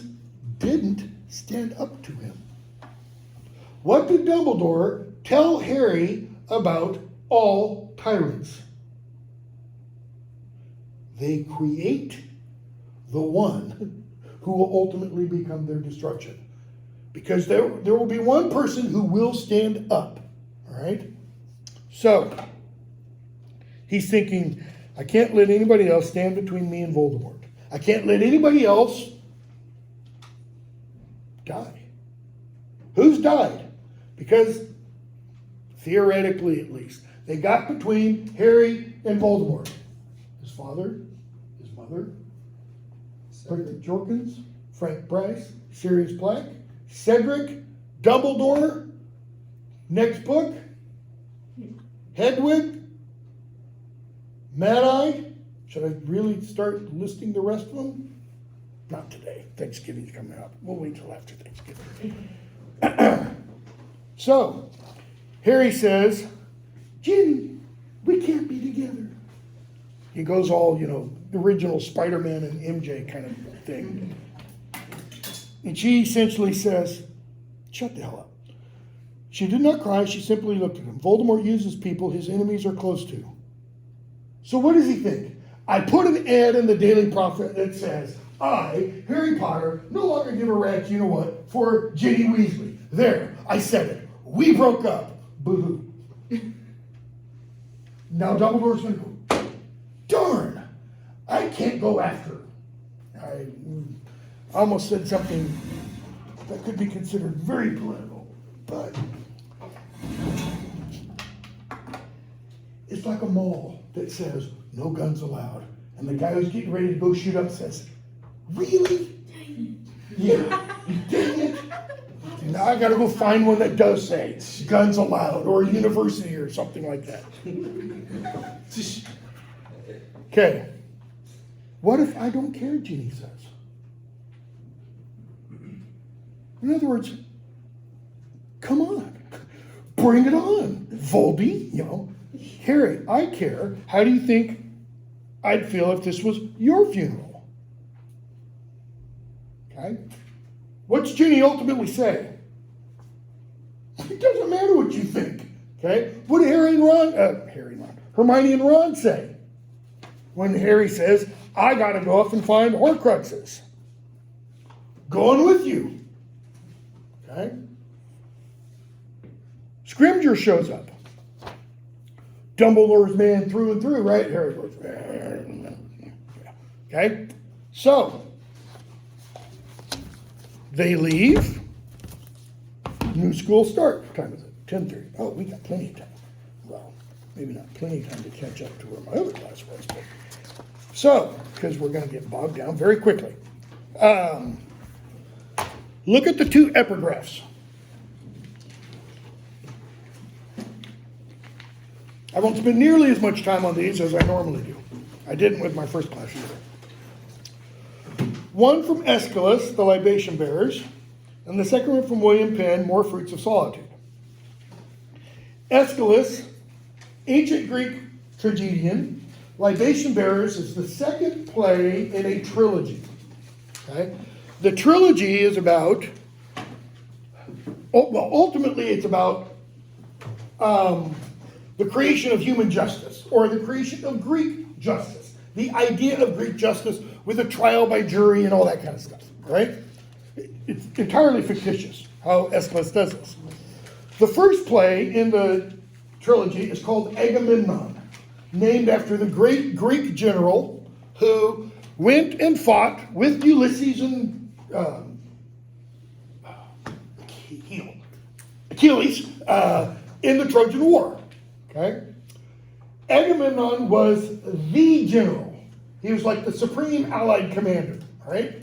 didn't stand up to him. What did Dumbledore tell Harry about all tyrants? They create the one who will ultimately become their destruction. Because there will be one person who will stand up. All right? So, he's thinking, I can't let anybody else stand between me and Voldemort. I can't let anybody else die. Who's died? Because, theoretically at least, they got between Harry and Voldemort. His father, his mother, Cedric Jorkins, Frank Bryce, Sirius Black, Cedric, Dumbledore, next book, Hedwig, Mad-Eye. Should I really start listing the rest of them? Not today. Thanksgiving's coming up. We'll wait till after Thanksgiving. So, Harry says, Ginny, we can't be together. He goes all, the original Spider-Man and MJ kind of thing. And she essentially says, shut the hell up. She did not cry. She simply looked at him. Voldemort uses people his enemies are close to. So what does he think? I put an ad in the Daily Prophet that says, I, Harry Potter, no longer give a rat's you-know-what for Ginny Weasley. There, I said it. We broke up. Boo-hoo. Now Dumbledore's going to go, darn, I can't go after her. I almost said something that could be considered very political, but it's like a mall that says, no guns allowed. And the guy who's getting ready to go shoot up says, really? Yeah, dang it. Now I gotta go find one that does say, guns allowed, or a university or something like that. Okay. What if I don't care, Ginny says? In other words, come on. Bring it on. Voldy, Harry, I care. How do you think I'd feel if this was your funeral? Okay? What's Ginny ultimately say? It doesn't matter what you think. Okay? What do Hermione and Ron say? When Harry says, I gotta go off and find Horcruxes. Going with you. Okay? Scrimgeour shows up. Dumbledore's man through and through, right? Harry goes, okay? So, they leave. New school start. What time is it? 10:30. Oh, we got plenty of time. Well, maybe not plenty of time to catch up to where my other class was, but so, because we're going to get bogged down very quickly. Look at the two epigraphs. I won't spend nearly as much time on these as I normally do. I didn't with my first class either. One from Aeschylus, the libation bearers, and the second one from William Penn, More Fruits of Solitude. Aeschylus, ancient Greek tragedian. Libation Bearers is the second play in a trilogy. Okay? The trilogy is about, ultimately it's about the creation of human justice, or the creation of Greek justice. The idea of Greek justice with a trial by jury and all that kind of stuff, right? It's entirely fictitious how Aeschylus does this. The first play in the trilogy is called Agamemnon, named after the great Greek general who went and fought with Ulysses and Achilles in the Trojan War. Okay? Agamemnon was the general. He was like the supreme allied commander. All right?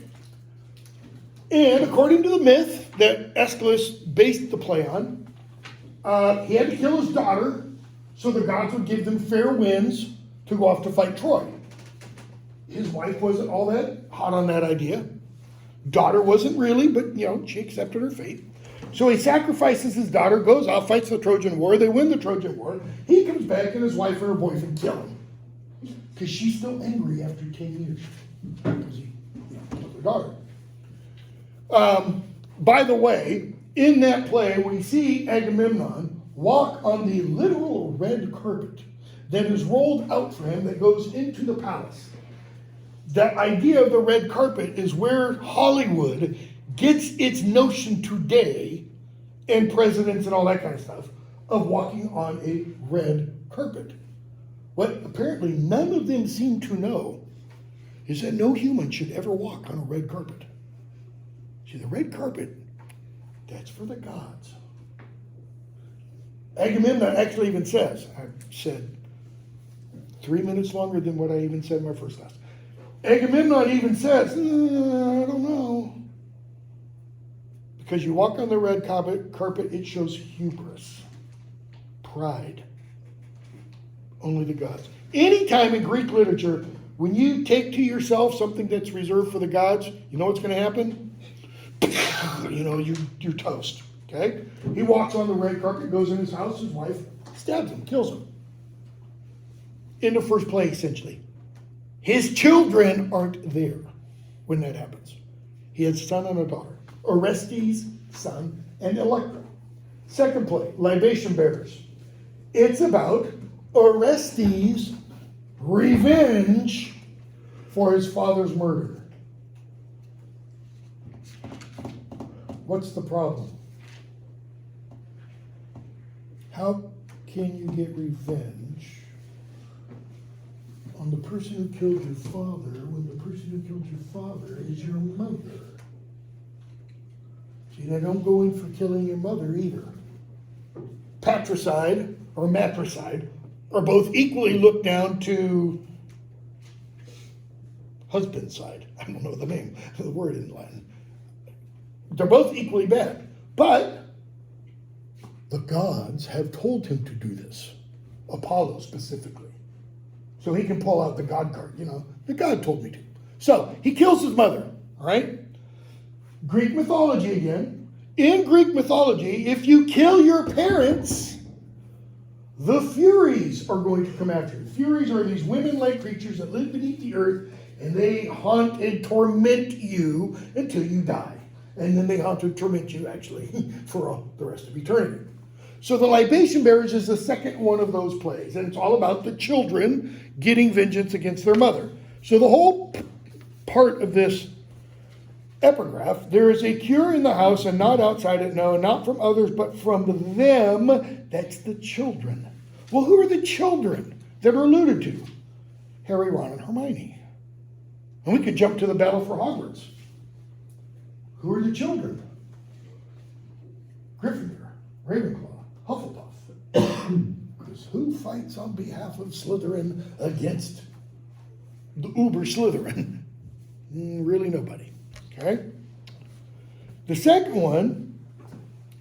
And according to the myth that Aeschylus based the play on, he had to kill his daughter so the gods would give them fair winds to go off to fight Troy. His wife wasn't all that hot on that idea. Daughter wasn't really, but she accepted her fate. So he sacrifices his daughter, goes out, fights the Trojan War. They win the Trojan War. He comes back and his wife and her boyfriend kill him. Because she's still angry after 10 years. Because he killed her daughter. By the way, in that play, we see Agamemnon walk on the literal red carpet that is rolled out for him that goes into the palace. That idea of the red carpet is where Hollywood gets its notion today, and presidents and all that kind of stuff, of walking on a red carpet. What apparently none of them seem to know is that no human should ever walk on a red carpet. See, the red carpet, that's for the gods. Agamemnon actually even says, I said 3 minutes longer than what I even said in my first class. Agamemnon even says, I don't know. Because you walk on the red carpet, it shows hubris, pride. Only the gods. Anytime in Greek literature When you take to yourself something that's reserved for the gods, you know what's going to happen? You know, you're toast, okay? He walks on the red carpet, goes in his house, his wife stabs him, kills him. In the first play, essentially. His children aren't there when that happens. He had a son and a daughter. Orestes' son and Electra. Second play, Libation Bearers. It's about Orestes' revenge for his father's murder. What's the problem? How can you get revenge on the person who killed your father when the person who killed your father is your mother? See, now don't go in for killing your mother either. Patricide or matricide are both equally looked down to husband's side. I don't know the name of the word in Latin. They're both equally bad. But the gods have told him to do this. Apollo specifically. So he can pull out the God card, you know. The God told me to. So he kills his mother, all right? Greek mythology again. In Greek mythology, if you kill your parents, the Furies are going to come after you. Furies are these women-like creatures that live beneath the earth, and they haunt and torment you until you die. And then they haunt and torment you, actually, for the rest of eternity. So the Libation Bearers is the second one of those plays, and it's all about the children getting vengeance against their mother. So the whole part of this epigraph, there is a cure in the house and not outside it, no, not from others, but from them. That's the children. Well, who are the children that are alluded to? Harry, Ron, and Hermione. And we could jump to the battle for Hogwarts. Who are the children? Gryffindor, Ravenclaw, Hufflepuff. Because who fights on behalf of Slytherin against the Uber Slytherin? Really nobody. Okay? The second one,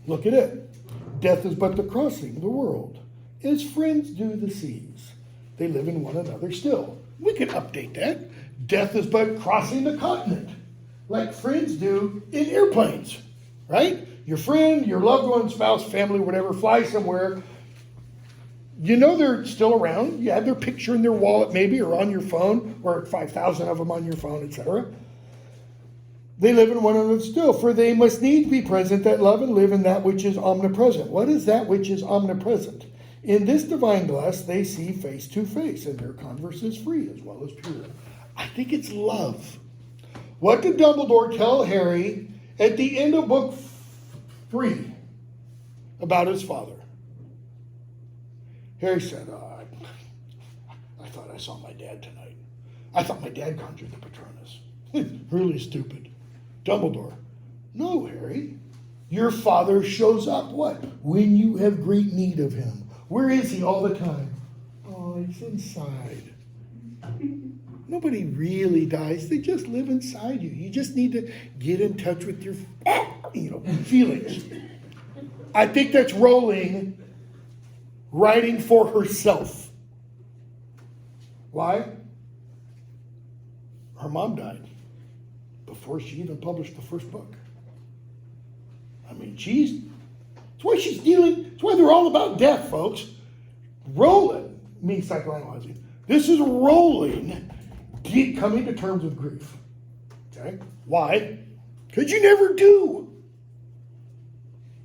look at it. Death is but the crossing the world, as friends do the seas. They live in one another still. We could update that. Death is but crossing the continent, like friends do in airplanes, right? Your friend, your loved one, spouse, family, whatever, fly somewhere. You know they're still around. You have their picture in their wallet maybe, or on your phone, or 5,000 of them on your phone, etc. They live in one another still, for they must needs be present that love and live in that which is omnipresent. What is that which is omnipresent? In this divine glass, they see face to face, and their converse is free as well as pure. I think it's love. What did Dumbledore tell Harry at the end of book 3 about his father? Harry said, I thought I saw my dad tonight. I thought my dad conjured the Patronus. Really stupid. Dumbledore, no, Harry. Your father shows up, what? When you have great need of him. Where is he all the time? Oh, he's inside. Nobody really dies. They just live inside you. You just need to get in touch with your feelings. I think that's Rowling writing for herself. Why? Her mom died before she even published the first book. I mean, that's why she's dealing, that's why they're all about death, folks. Rowling, me psychoanalyzing, this is Rowling coming to terms with grief. Okay? Why? Because you never do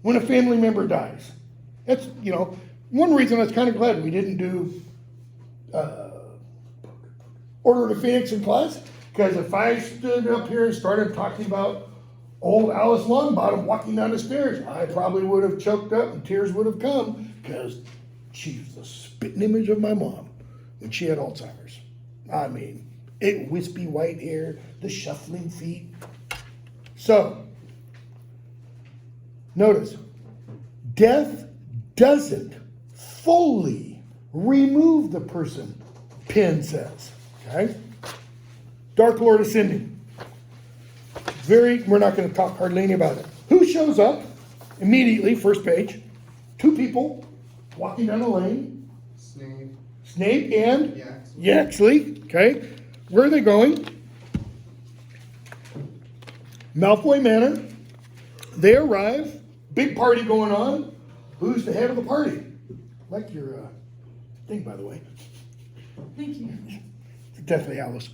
when a family member dies. That's, one reason I was kind of glad we didn't do Order of the Phoenix in class, because if I stood up here and started talking about old Alice Longbottom walking down the stairs, I probably would have choked up and tears would have come, because she was the spitting image of my mom when she had Alzheimer's. I mean, wispy white hair, the shuffling feet. So, notice, death doesn't fully remove the person, Penn says. Okay? Dark Lord ascending. We're not going to talk hardly any about it. Who shows up immediately, first page? 2 people walking down a lane. Snape. Snape and Yaxley. Yaxley. Okay? Where are they going? Malfoy Manor. They arrive. Big party going on. Who's the head of the party? Like your thing, by the way. Thank you. Deathly Hallows.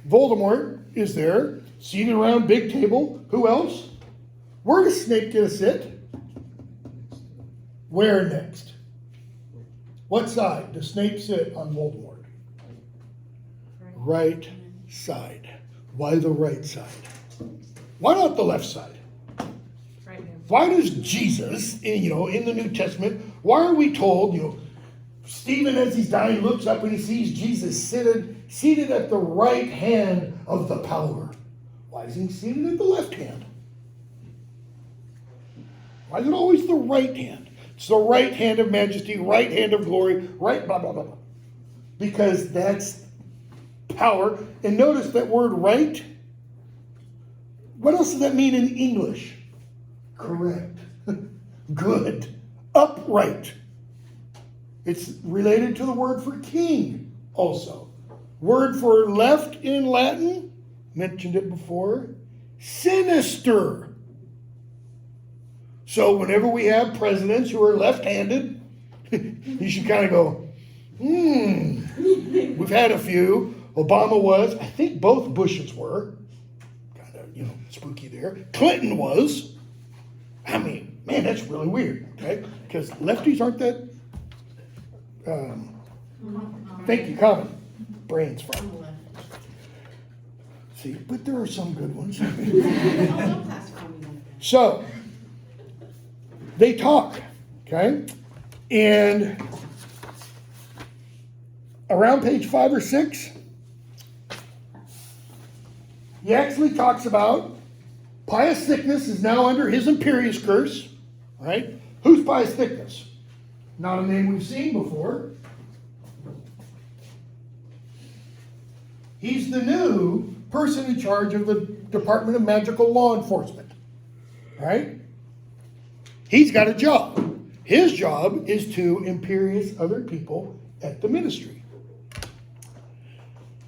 Voldemort is there, seated around big table. Who else? Where does Snape get a sit? Where next? What side does Snape sit on Voldemort? Right side. Why the right side? Why not the left side? Right here. Why does Jesus, in the New Testament, why are we told, Stephen, as he's dying, looks up and he sees Jesus seated at the right hand of the power. Why is he seated at the left hand? Why is it always the right hand? It's the right hand of majesty, right hand of glory, right blah, blah, blah, blah. Because that's power. And notice that word right. What else does that mean in English? Correct. Good. Upright. It's related to the word for king also. Word for left in Latin, mentioned it before, sinister. So whenever we have presidents who are left-handed, you should kind of go, We've had a few. Obama was. I think both Bushes were. Kind of, spooky there. Clinton was. I mean, man, that's really weird, okay? Because lefties aren't that... thank you, common. Brains fine. See, but there are some good ones. So, they talk, okay? And around page 5 or 6, he actually talks about Pius Thickness is now under his imperious curse, right? Who's Pius Thickness? Not a name we've seen before. He's the new person in charge of the Department of Magical Law Enforcement, right? He's got a job. His job is to imperious other people at the ministry.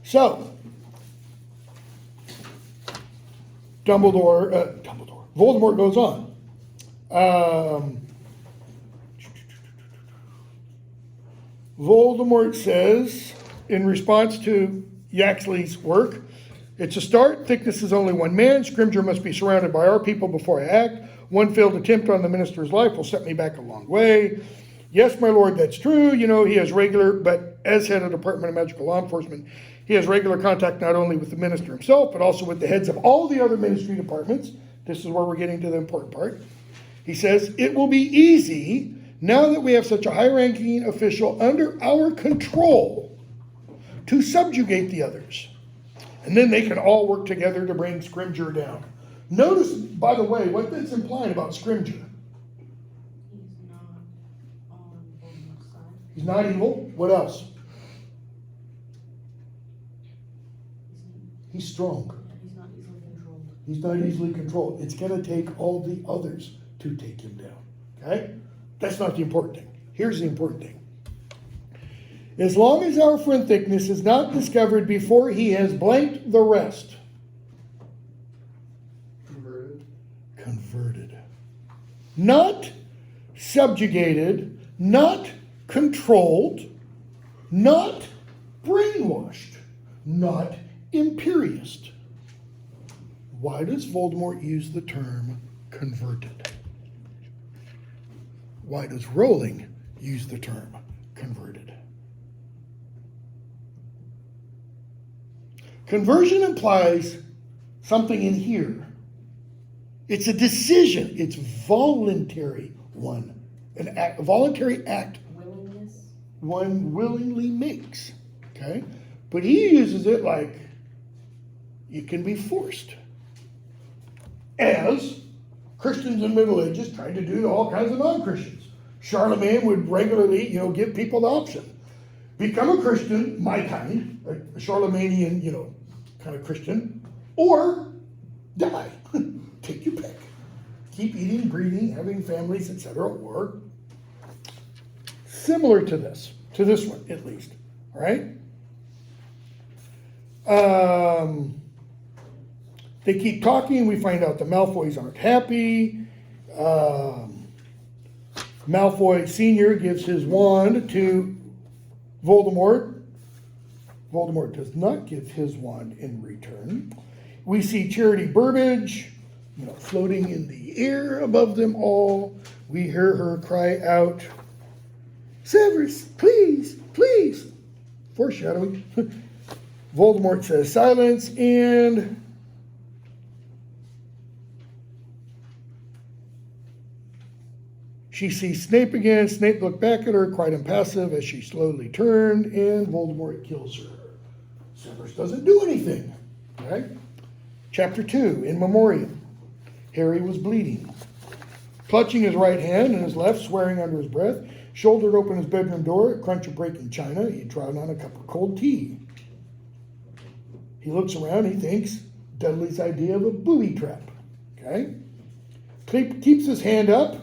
So, Voldemort goes on. Voldemort says, in response to Yaxley's work, it's a start. Thickness is only one man. Scrimgeour must be surrounded by our people before I act. One failed attempt on the minister's life will set me back a long way. Yes, my lord, that's true. He has but as head of the Department of Magical Law Enforcement, he has regular contact not only with the minister himself, but also with the heads of all the other ministry departments. This is where we're getting to the important part. He says, it will be easy, now that we have such a high-ranking official under our control, to subjugate the others. And then they can all work together to bring Scrimgeour down. Notice, by the way, what that's implying about Scrimgeour. He's not on Voldemort's side. He's not evil. What else? He's strong. He's not easily controlled. He's not easily controlled. It's going to take all the others to take him down. Okay? That's not the important thing. Here's the important thing. As long as our friend Thickness is not discovered before he has blanked the rest. Converted. Not subjugated, not controlled, not brainwashed, not imperious. Why does Voldemort use the term converted? Why does Rowling use the term converted? Conversion implies something in here. It's a decision. It's voluntary one. A voluntary act. Willingness. One willingly makes. Okay? But he uses it like it can be forced. As Christians in the Middle Ages tried to do to all kinds of non-Christians. Charlemagne would regularly, give people the option. Become a Christian, my kind, a Charlemagnean, kind of Christian, or die. Take your pick. Keep eating, breathing, having families, etc. Or similar to this one at least. All right? They keep talking. We find out the Malfoys aren't happy. Malfoy Sr. gives his wand to Voldemort. Voldemort does not give his wand in return. We see Charity Burbage, floating in the air above them all. We hear her cry out, "Severus, please, please!" Foreshadowing. Voldemort says silence, and she sees Snape again. Snape looked back at her, quite impassive, as she slowly turned, and Voldemort kills her. Severus doesn't do anything. Right? Chapter 2, In Memoriam. Harry was bleeding. Clutching his right hand and his left, swearing under his breath, shouldered open his bedroom door, a crunch of breaking china. He trod on a cup of cold tea. He looks around, he thinks Dudley's idea of a booby trap. Okay? Keeps his hand up.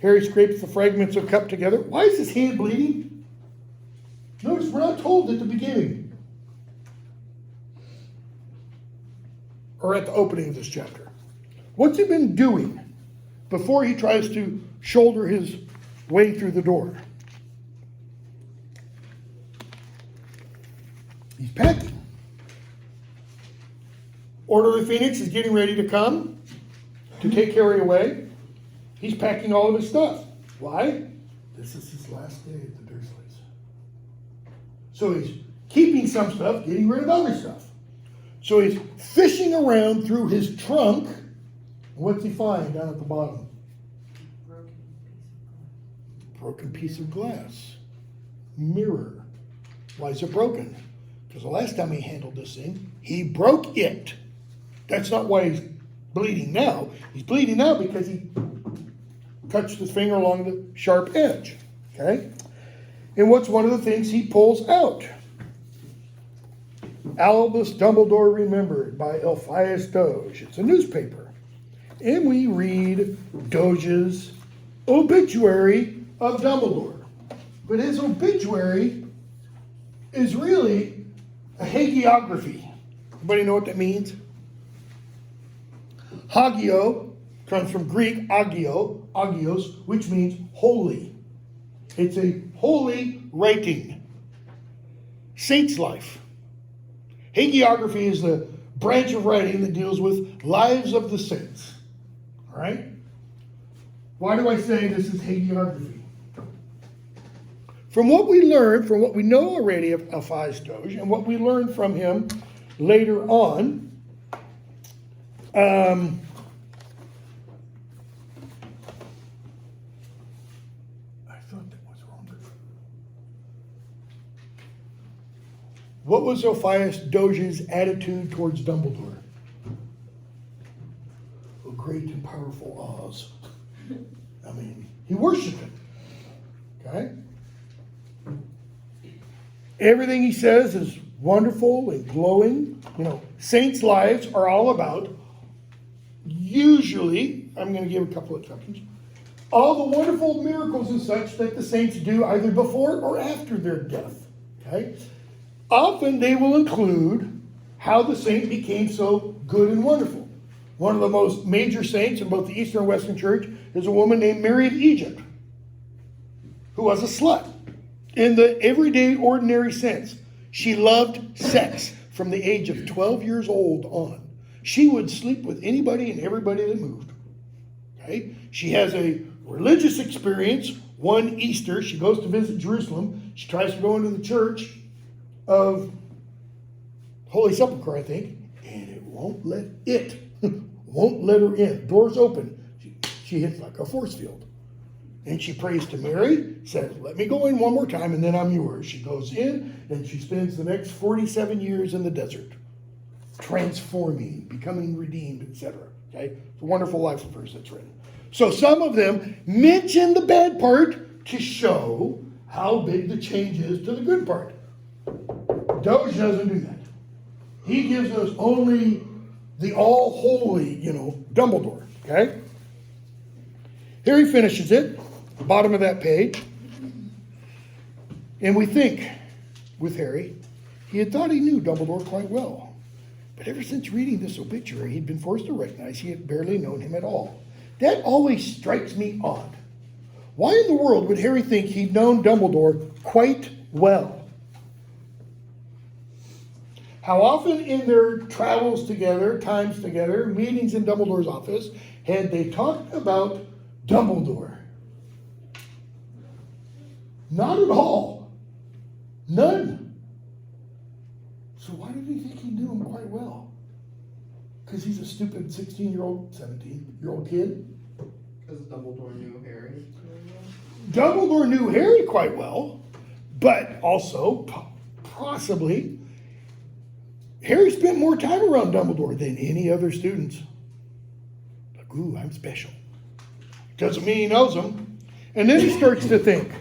Harry scrapes the fragments of cup together. Why is his hand bleeding? Notice we're not told at the beginning. Or at the opening of this chapter. What's he been doing before he tries to shoulder his way through the door? He's packing. Order of the Phoenix is getting ready to come to take Harry away. He's packing all of his stuff. Why? This is his last day at the Dursleys. So he's keeping some stuff, getting rid of other stuff. So he's fishing around through his trunk. What's he find down at the bottom? Broken piece of glass. Mirror. Why is it broken? Because the last time he handled this thing, he broke it. That's not why he's bleeding now. He's bleeding now because he touched his finger along the sharp edge. Okay? And what's one of the things he pulls out? Albus Dumbledore Remembered by Elphias Doge. It's a newspaper. And we read Doge's obituary of Dumbledore. But his obituary is really a hagiography. Anybody know what that means? Hagio comes from Greek agios, which means holy. It's a holy writing. Saint's life. Hagiography is the branch of writing that deals with lives of the saints. All right? Why do I say this is hagiography? From what we learned, from what we know already of Elphias Doge, and what we learned from him later on, I thought that was wrong. What was Elphias Doge's attitude towards Dumbledore? A great and powerful Oz. I mean, he worshipped him. Okay? Everything he says is wonderful and glowing. Saints' lives are all about, usually, I'm going to give a couple of exceptions, all the wonderful miracles and such that the saints do either before or after their death. Okay? Often they will include how the saint became so good and wonderful. One of the most major saints in both the Eastern and Western Church is a woman named Mary of Egypt, who was a slut. In the everyday, ordinary sense, she loved sex from the age of 12 years old on. She would sleep with anybody and everybody that moved. Okay? She has a religious experience. One Easter, she goes to visit Jerusalem. She tries to go into the church of Holy Sepulchre, I think, and it won't let her in. Doors open. She hits like a force field. And she prays to Mary, says, "Let me go in one more time and then I'm yours." She goes in and she spends the next 47 years in the desert, transforming, becoming redeemed, etc. Okay? It's a wonderful life of hers that's written. So some of them mention the bad part to show how big the change is to the good part. Doge doesn't do that. He gives us only the all-holy, Dumbledore. Okay? Here he finishes it, the bottom of that page. And we think, with Harry, he had thought he knew Dumbledore quite well. But ever since reading this obituary, he'd been forced to recognize he had barely known him at all. That always strikes me odd. Why in the world would Harry think he'd known Dumbledore quite well? How often in their travels together, times together, meetings in Dumbledore's office, had they talked about Dumbledore? Not at all. None. So why did he think he knew him quite well? Because he's a stupid 16-year-old, 17-year-old kid? Because Dumbledore knew Harry. Dumbledore knew Harry quite well, but also, possibly, Harry spent more time around Dumbledore than any other students. Like, ooh, I'm special. Doesn't mean he knows him. And then he starts to think,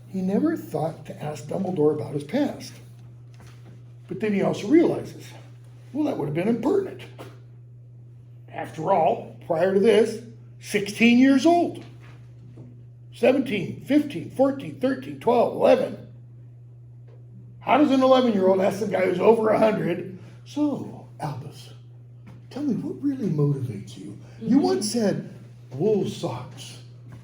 he never thought to ask Dumbledore about his past. But then he also realizes, well, that would have been impertinent. After all, prior to this, 16 years old. 17, 15, 14, 13, 12, 11. How does an 11-year-old ask the guy who's over 100, so, Albus, tell me what really motivates you? You once said, wool socks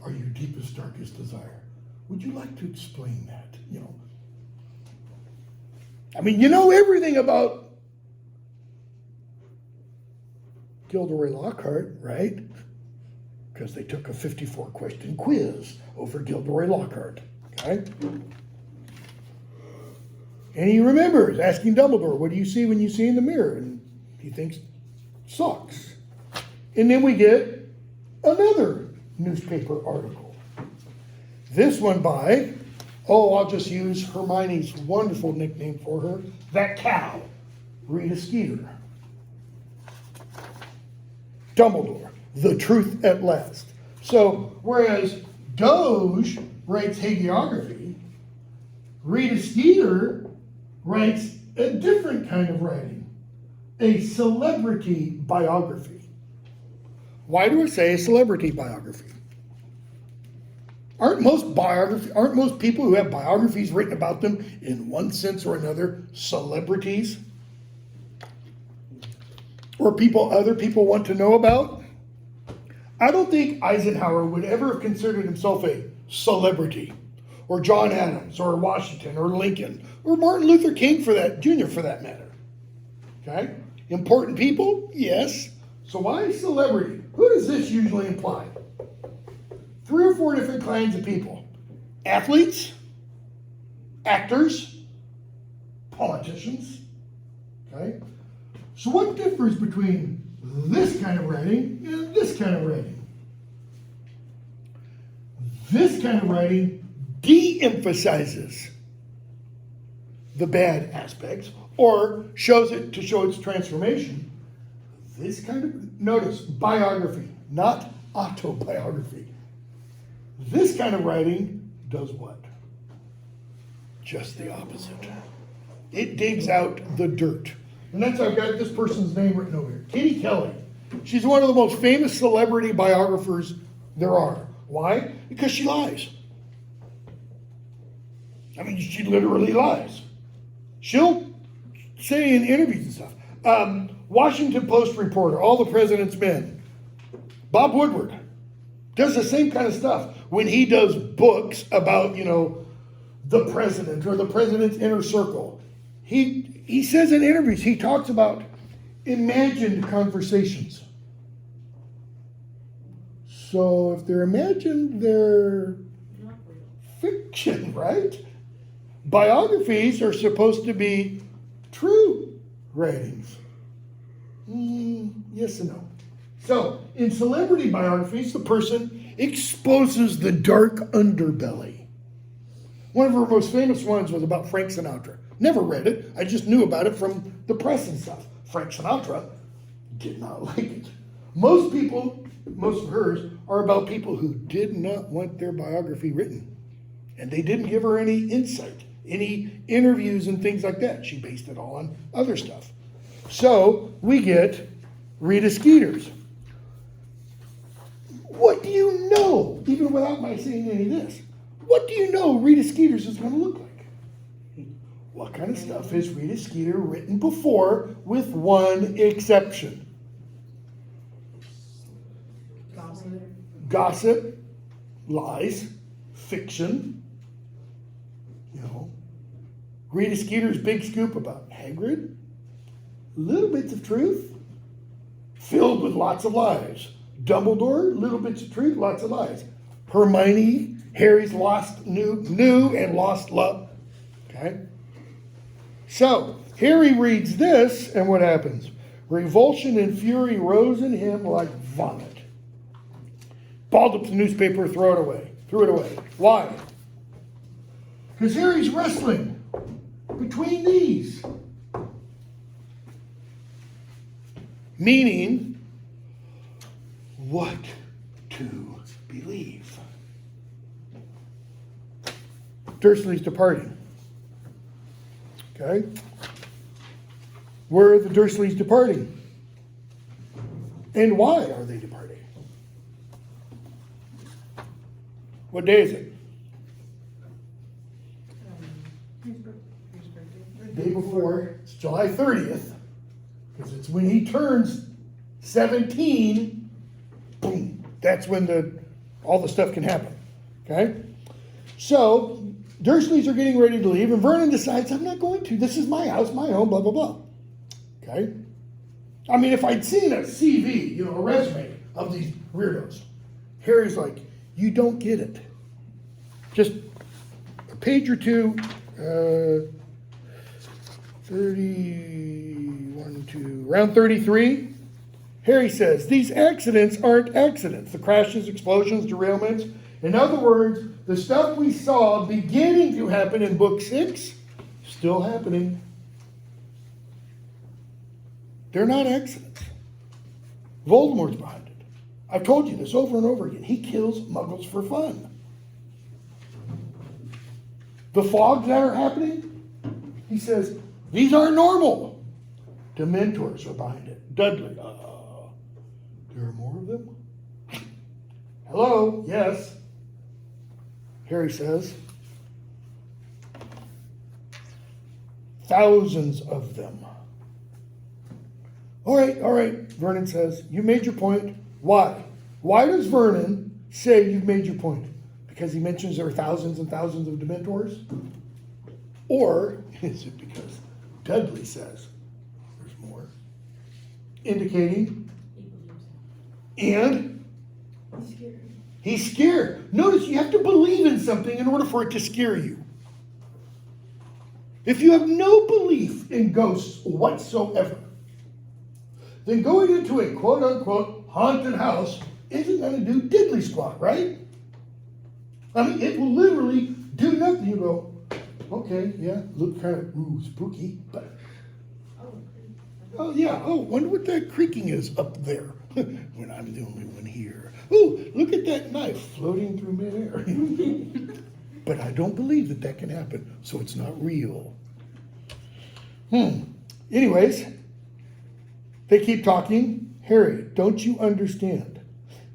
are your deepest, darkest desire. Would you like to explain that? I mean, you know everything about Gilderoy Lockhart, right? Because they took a 54-question quiz over Gilderoy Lockhart, okay? And he remembers asking Dumbledore, what do you see when you see in the mirror? And he thinks, socks. And then we get another newspaper article. This one by, I'll just use Hermione's wonderful nickname for her, that cow, Rita Skeeter. Dumbledore, the truth at last. So, whereas Doge writes hagiography, Rita Skeeter writes a different kind of writing, a celebrity biography. Why do I say a celebrity biography? Aren't most people who have biographies written about them in one sense or another celebrities? Or people other people want to know about? I don't think Eisenhower would ever have considered himself a celebrity, or John Adams, or Washington, or Lincoln, or Martin Luther King Jr. for that matter. Okay? Important people? Yes. So why celebrity? Who does this usually imply? 3 or 4 different kinds of people. Athletes, actors, politicians. Okay? So what differs between this kind of writing and this kind of writing? This kind of writing de-emphasizes the bad aspects or shows it to show its transformation. This kind of, notice, biography, not autobiography. This kind of writing does what? Just the opposite. It digs out the dirt. And that's how I've got this person's name written over here. Kitty Kelly. She's one of the most famous celebrity biographers there are. Why? Because she lies. I mean, she literally lies. She'll say in interviews and stuff. Washington Post reporter, All the President's Men. Bob Woodward does the same kind of stuff when he does books about, the president or the president's inner circle. He says in interviews, he talks about imagined conversations. So if they're imagined, they're fiction, right? Biographies are supposed to be true writings. Yes and no. So in celebrity biographies, the person exposes the dark underbelly. One of her most famous ones was about Frank Sinatra. Never read it. I just knew about it from the press and stuff. Frank Sinatra did not like it. Most of hers are about people who did not want their biography written. And they didn't give her any insight, any interviews and things like that. She based it all on other stuff. So we get Rita Skeeter's. What do you know, even without my saying any of this, what do you know Rita Skeeter's is going to look like? What kind of stuff has Rita Skeeter written before, with one exception? Gossip. Gossip, lies, fiction. You know, Rita Skeeter's big scoop about Hagrid, little bits of truth, filled with lots of lies. Dumbledore, little bits of truth, lots of lies. Hermione, Harry's new and lost love. Okay? So, Harry reads this, and what happens? Revulsion and fury rose in him like vomit. Balled up the newspaper, threw it away. Why? Because Harry's wrestling between these. Meaning, what to believe. Dursley's departing. Okay? Where are the Dursleys departing? And why are they departing? What day is it? Whose birthday? The day before. It's July 30th. Because it's when he turns 17. Boom. That's when all the stuff can happen. Okay? So, Dursleys are getting ready to leave, and Vernon decides, I'm not going to. This is my house, my home, blah, blah, blah. Okay? I mean, if I'd seen a CV, a resume of these weirdos, Harry's like, you don't get it. Just a page or two, 31, around 33, Harry says, these accidents aren't accidents. The crashes, explosions, derailments. In other words, the stuff we saw beginning to happen in book 6, still happening. They're not accidents. Voldemort's behind it. I've told you this over and over again. He kills muggles for fun. The fogs that are happening, he says, these aren't normal. Dementors are behind it. Dudley, there are more of them? Hello, yes. Harry says, thousands of them. All right, Vernon says, you made your point. Why? Why does Vernon say you've made your point? Because he mentions there are thousands and thousands of Dementors? Or is it because Dudley says there's more? Indicating, He believes and it. He's scared. he's scared. Notice you have to believe in something in order for it to scare you. If you have no belief in ghosts whatsoever, then going into a quote-unquote haunted house isn't going to do diddly squat, right? I mean, it will literally do nothing. You go, okay, yeah, look kind of spooky, but oh yeah, wonder what that creaking is up there when I'm the only one here. Oh, look at that knife floating through midair. But I don't believe that can happen, so it's not real. Anyways, they keep talking. Harry, don't you understand?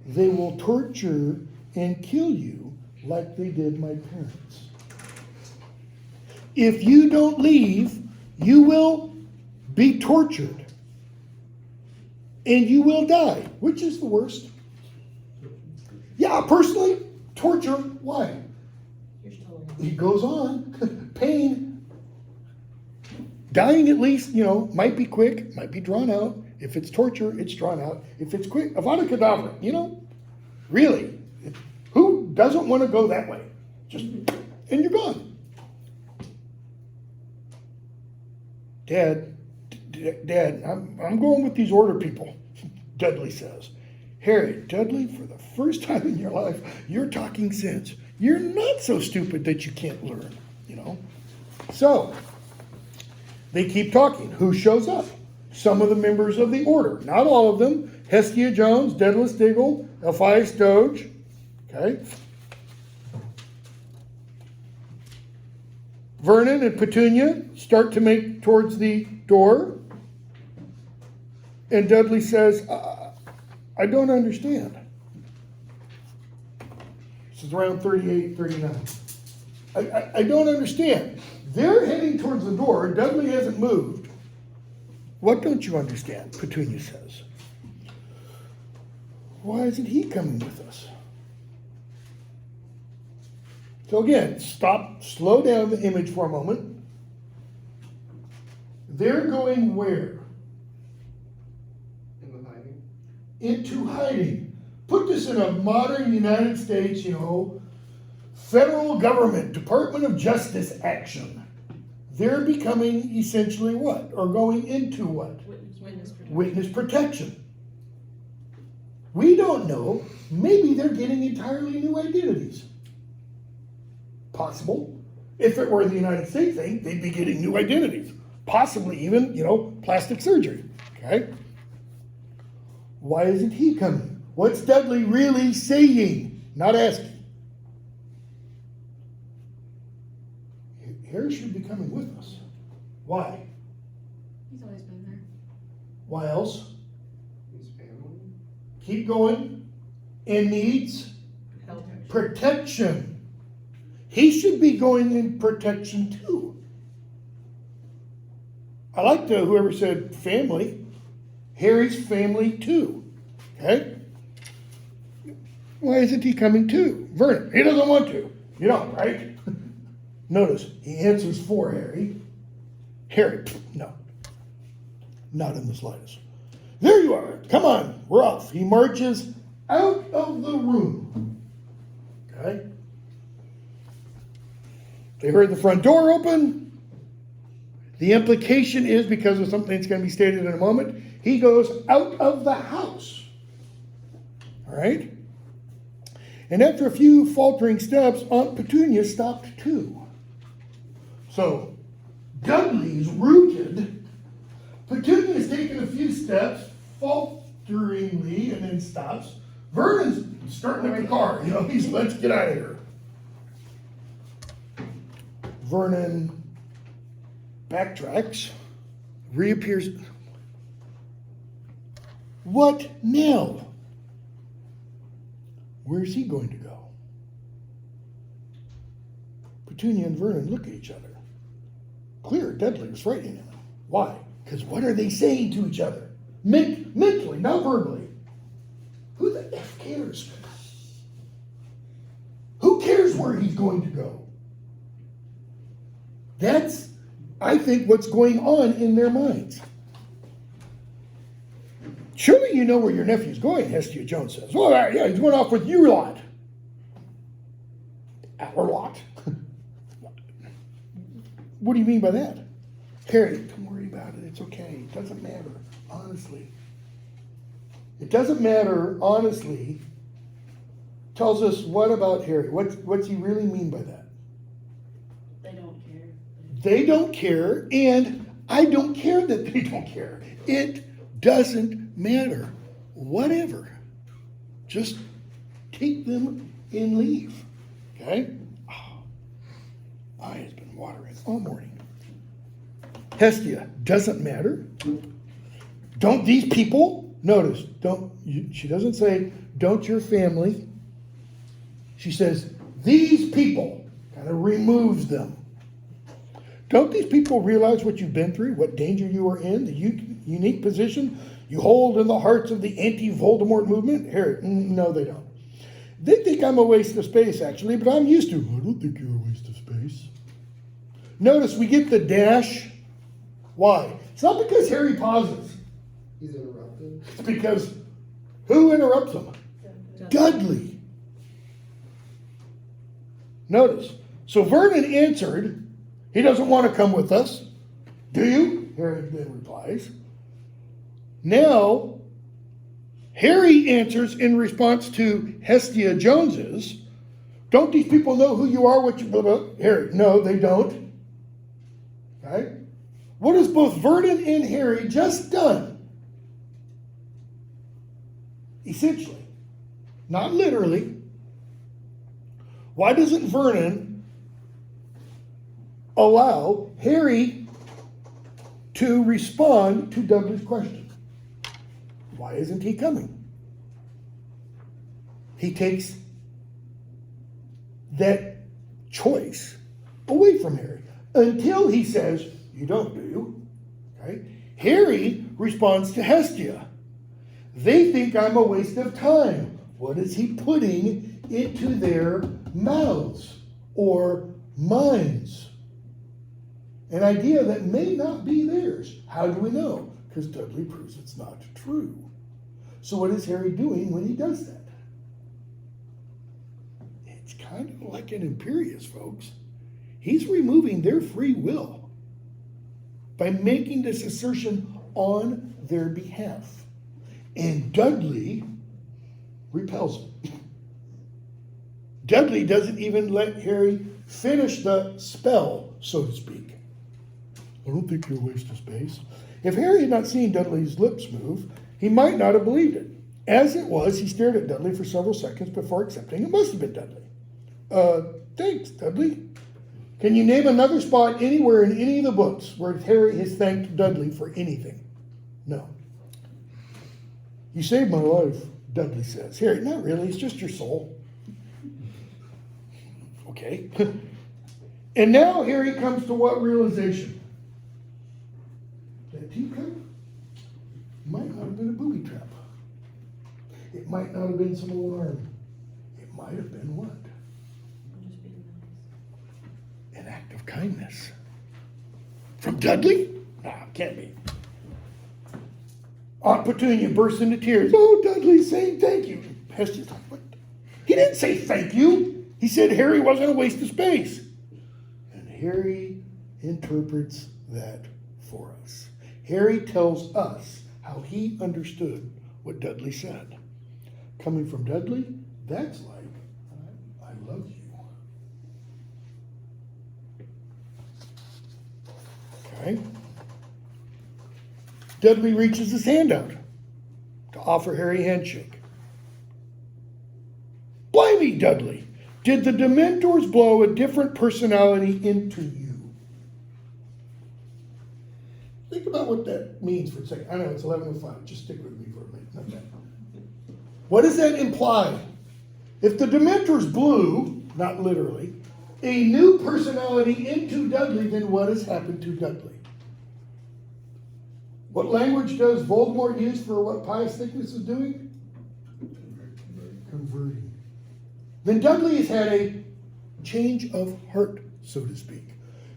They will torture and kill you like they did my parents. If you don't leave, you will be tortured. And you will die. Which is the worst? Yeah, personally, torture. Why? You're still He goes on. Pain. Dying at least, might be quick, might be drawn out. If it's torture, it's drawn out. If it's quick, Avada Kedavra, really. Who doesn't want to go that way? And you're gone. Dad, I'm going with these order people, Dudley says. Harry, Dudley, for the first time in your life, you're talking sense. You're not so stupid that you can't learn, So, they keep talking. Who shows up? Some of the members of the order. Not all of them. Hestia Jones, Daedalus Diggle, Elphias Doge. Okay. Vernon and Petunia start to make towards the door. And Dudley says, I don't understand. This is around 38, 39. I don't understand. They're heading towards the door. Dudley hasn't moved. What don't you understand? Petunia says. Why isn't he coming with us? So again, slow down the image for a moment. They're going where? In the hiding. Into hiding. Put this in a modern United States, federal government, Department of Justice action. They're becoming essentially what? Or going into what? Witness protection. Witness protection. We don't know. Maybe they're getting entirely new identities. Possible. If it were the United States thing, they'd be getting new identities. Possibly even, plastic surgery. Okay? Why isn't he coming? What's Dudley really saying? Not asking. Harry should be coming with us. Why? He's always been there. Why else? His family. Keep going. And needs Help. protection. He should be going in protection too. I like whoever said family. Harry's family too. Okay? Why isn't he coming too? Vernon, he doesn't want to. Right? Notice, he answers for Harry. Harry, no. Not in the slightest. There you are. Come on, we're off. He marches out of the room. Okay? They heard the front door open. The implication is, because of something that's going to be stated in a moment, he goes out of the house. All right? And after a few faltering steps, Aunt Petunia stopped too. So, Dudley's rooted. Petunia's taken a few steps, falteringly, and then stops. Vernon's starting up the car. He's, let's get out of here. Vernon backtracks, reappears. What now? Where's he going to go? Petunia and Vernon look at each other. Clear, Dudley was frightening him. Why? Because what are they saying to each other? Mentally, not verbally. Who the F cares? Who cares where he's going to go? That's, I think, what's going on in their minds. Surely you know where your nephew's going, Hestia Jones says. Well, yeah, he's going off with your lot. Our lot? What do you mean by that? Harry, don't worry about it. It's okay. It doesn't matter, honestly. It doesn't matter, honestly. Tells us what about Harry? What's he really mean by that? They don't care. They don't care, and I don't care that they don't care. It doesn't matter. Whatever. Just take them and leave. Okay? Oh, my has been watering all morning. Hestia, doesn't matter. Don't these people, notice, she doesn't say, don't your family. She says, these people, kind of removes them. Don't these people realize what you've been through, what danger you are in, the unique position you hold in the hearts of the anti-Voldemort movement? Harry, no, they don't. They think I'm a waste of space, actually, but I'm used to. I don't think you're a waste of space. Notice we get the dash. Why? It's not because Harry pauses. He's interrupted. It's because who interrupts him? Dudley. Notice. So Vernon answered, he doesn't want to come with us. Do you? Harry then replies. Now, Harry answers in response to Hestia Jones's, don't these people know who you are, what you blah, blah? Harry, no, they don't. Okay? What has both Vernon and Harry just done? Essentially. Not literally. Why doesn't Vernon allow Harry to respond to Dudley's question? Why isn't he coming? He takes that choice away from Harry. Until he says, you don't, do you? Okay. Harry responds to Hestia. They think I'm a waste of time. What is he putting into their mouths or minds? An idea that may not be theirs. How do we know? Because Dudley proves it's not true. So what is Harry doing when he does that? It's kind of like an Imperious, folks. He's removing their free will by making this assertion on their behalf. And Dudley repels it. Dudley doesn't even let Harry finish the spell, so to speak. I don't think you're a waste of space. If Harry had not seen Dudley's lips move, he might not have believed it. As it was, he stared at Dudley for several seconds before accepting it must have been Dudley. Thanks, Dudley. Can you name another spot anywhere in any of the books where Harry has thanked Dudley for anything? No. You saved my life, Dudley says. Harry, not really, it's just your soul. Okay. And now Harry comes to what realization? That teacup might not have been a booby trap. It might not have been some alarm. It might have been what? An act of kindness. From Dudley? No, can't be. Aunt Petunia bursts into tears. Oh, Dudley's saying thank you. Hestia's like, what? He didn't say thank you. He said Harry wasn't a waste of space. And Harry interprets that for us. Harry tells us how he understood what Dudley said. Coming from Dudley, that's like, I love you. Okay. Dudley reaches his hand out to offer Harry a handshake. Blimey, Dudley, did the Dementors blow a different personality into you? Think about what that means for a second. I know it's 11:05. Just stick with me for a minute. Okay. What does that imply? If the Dementors blew, not literally, a new personality into Dudley, then what has happened to Dudley? What language does Voldemort use for what Pious Thickness is doing? Converting. Then Dudley has had a change of heart, so to speak.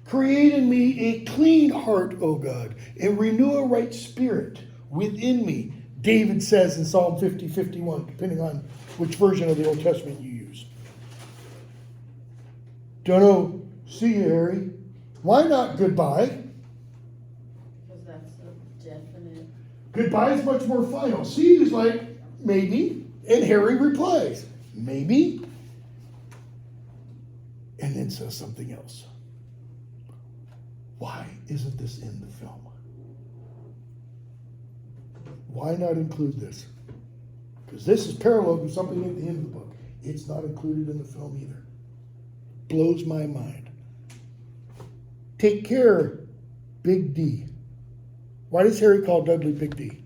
Create in me a clean heart, O God, and renew a right spirit within me, David says in Psalm 50:51, depending on which version of the Old Testament you use. Don't know. See you, Harry. Why not goodbye? Because that's a definite. Goodbye is much more final. See is like, maybe, and Harry replies, maybe, and then says something else. Why isn't this in the film? Why not include this? Because this is parallel to something at the end of the book. It's not included in the film either. Blows my mind. Take care, Big D. Why does Harry call Dudley Big D?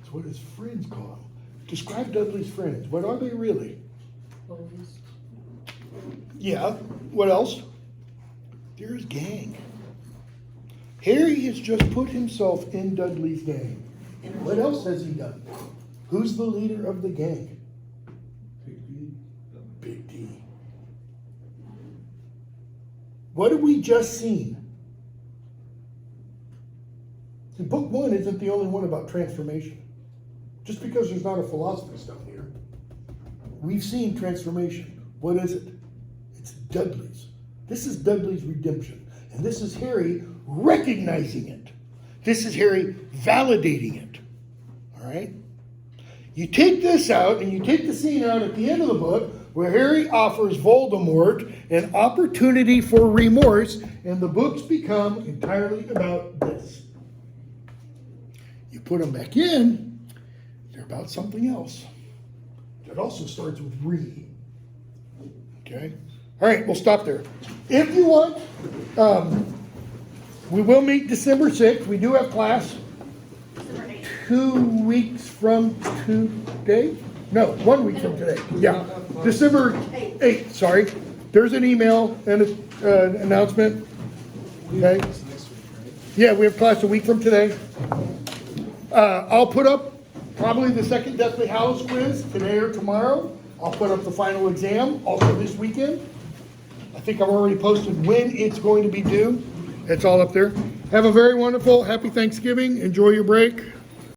It's what his friends call him. Describe Dudley's friends. What are they really? Bullies. Yeah. What else? They're his gang. Harry has just put himself in Dudley's gang. What else has he done? Who's the leader of the gang? Big D. What have we just seen? See, book 1 isn't the only one about transformation. Just because there's not a philosophy stone here. We've seen transformation. What is it? It's Dudley's. This is Dudley's redemption. And this is Harry recognizing it. This is Harry validating it. All right? You take this out and you take the scene out at the end of the book where Harry offers Voldemort an opportunity for remorse, and the books become entirely about this. You put them back in, they're about something else. That also starts with re. Okay? All right, we'll stop there. If you want, we will meet December 6th. We do have class 2 weeks from today. No, 1 week from today. Yeah, December 8th, sorry. There's an email and an announcement. Okay? It's next week, right? Yeah, we have class a week from today. I'll put up probably the second Deathly Hallows quiz today or tomorrow. I'll put up the final exam also this weekend. I think I've already posted when it's going to be due. It's all up there. Have a very wonderful, happy Thanksgiving. Enjoy your break.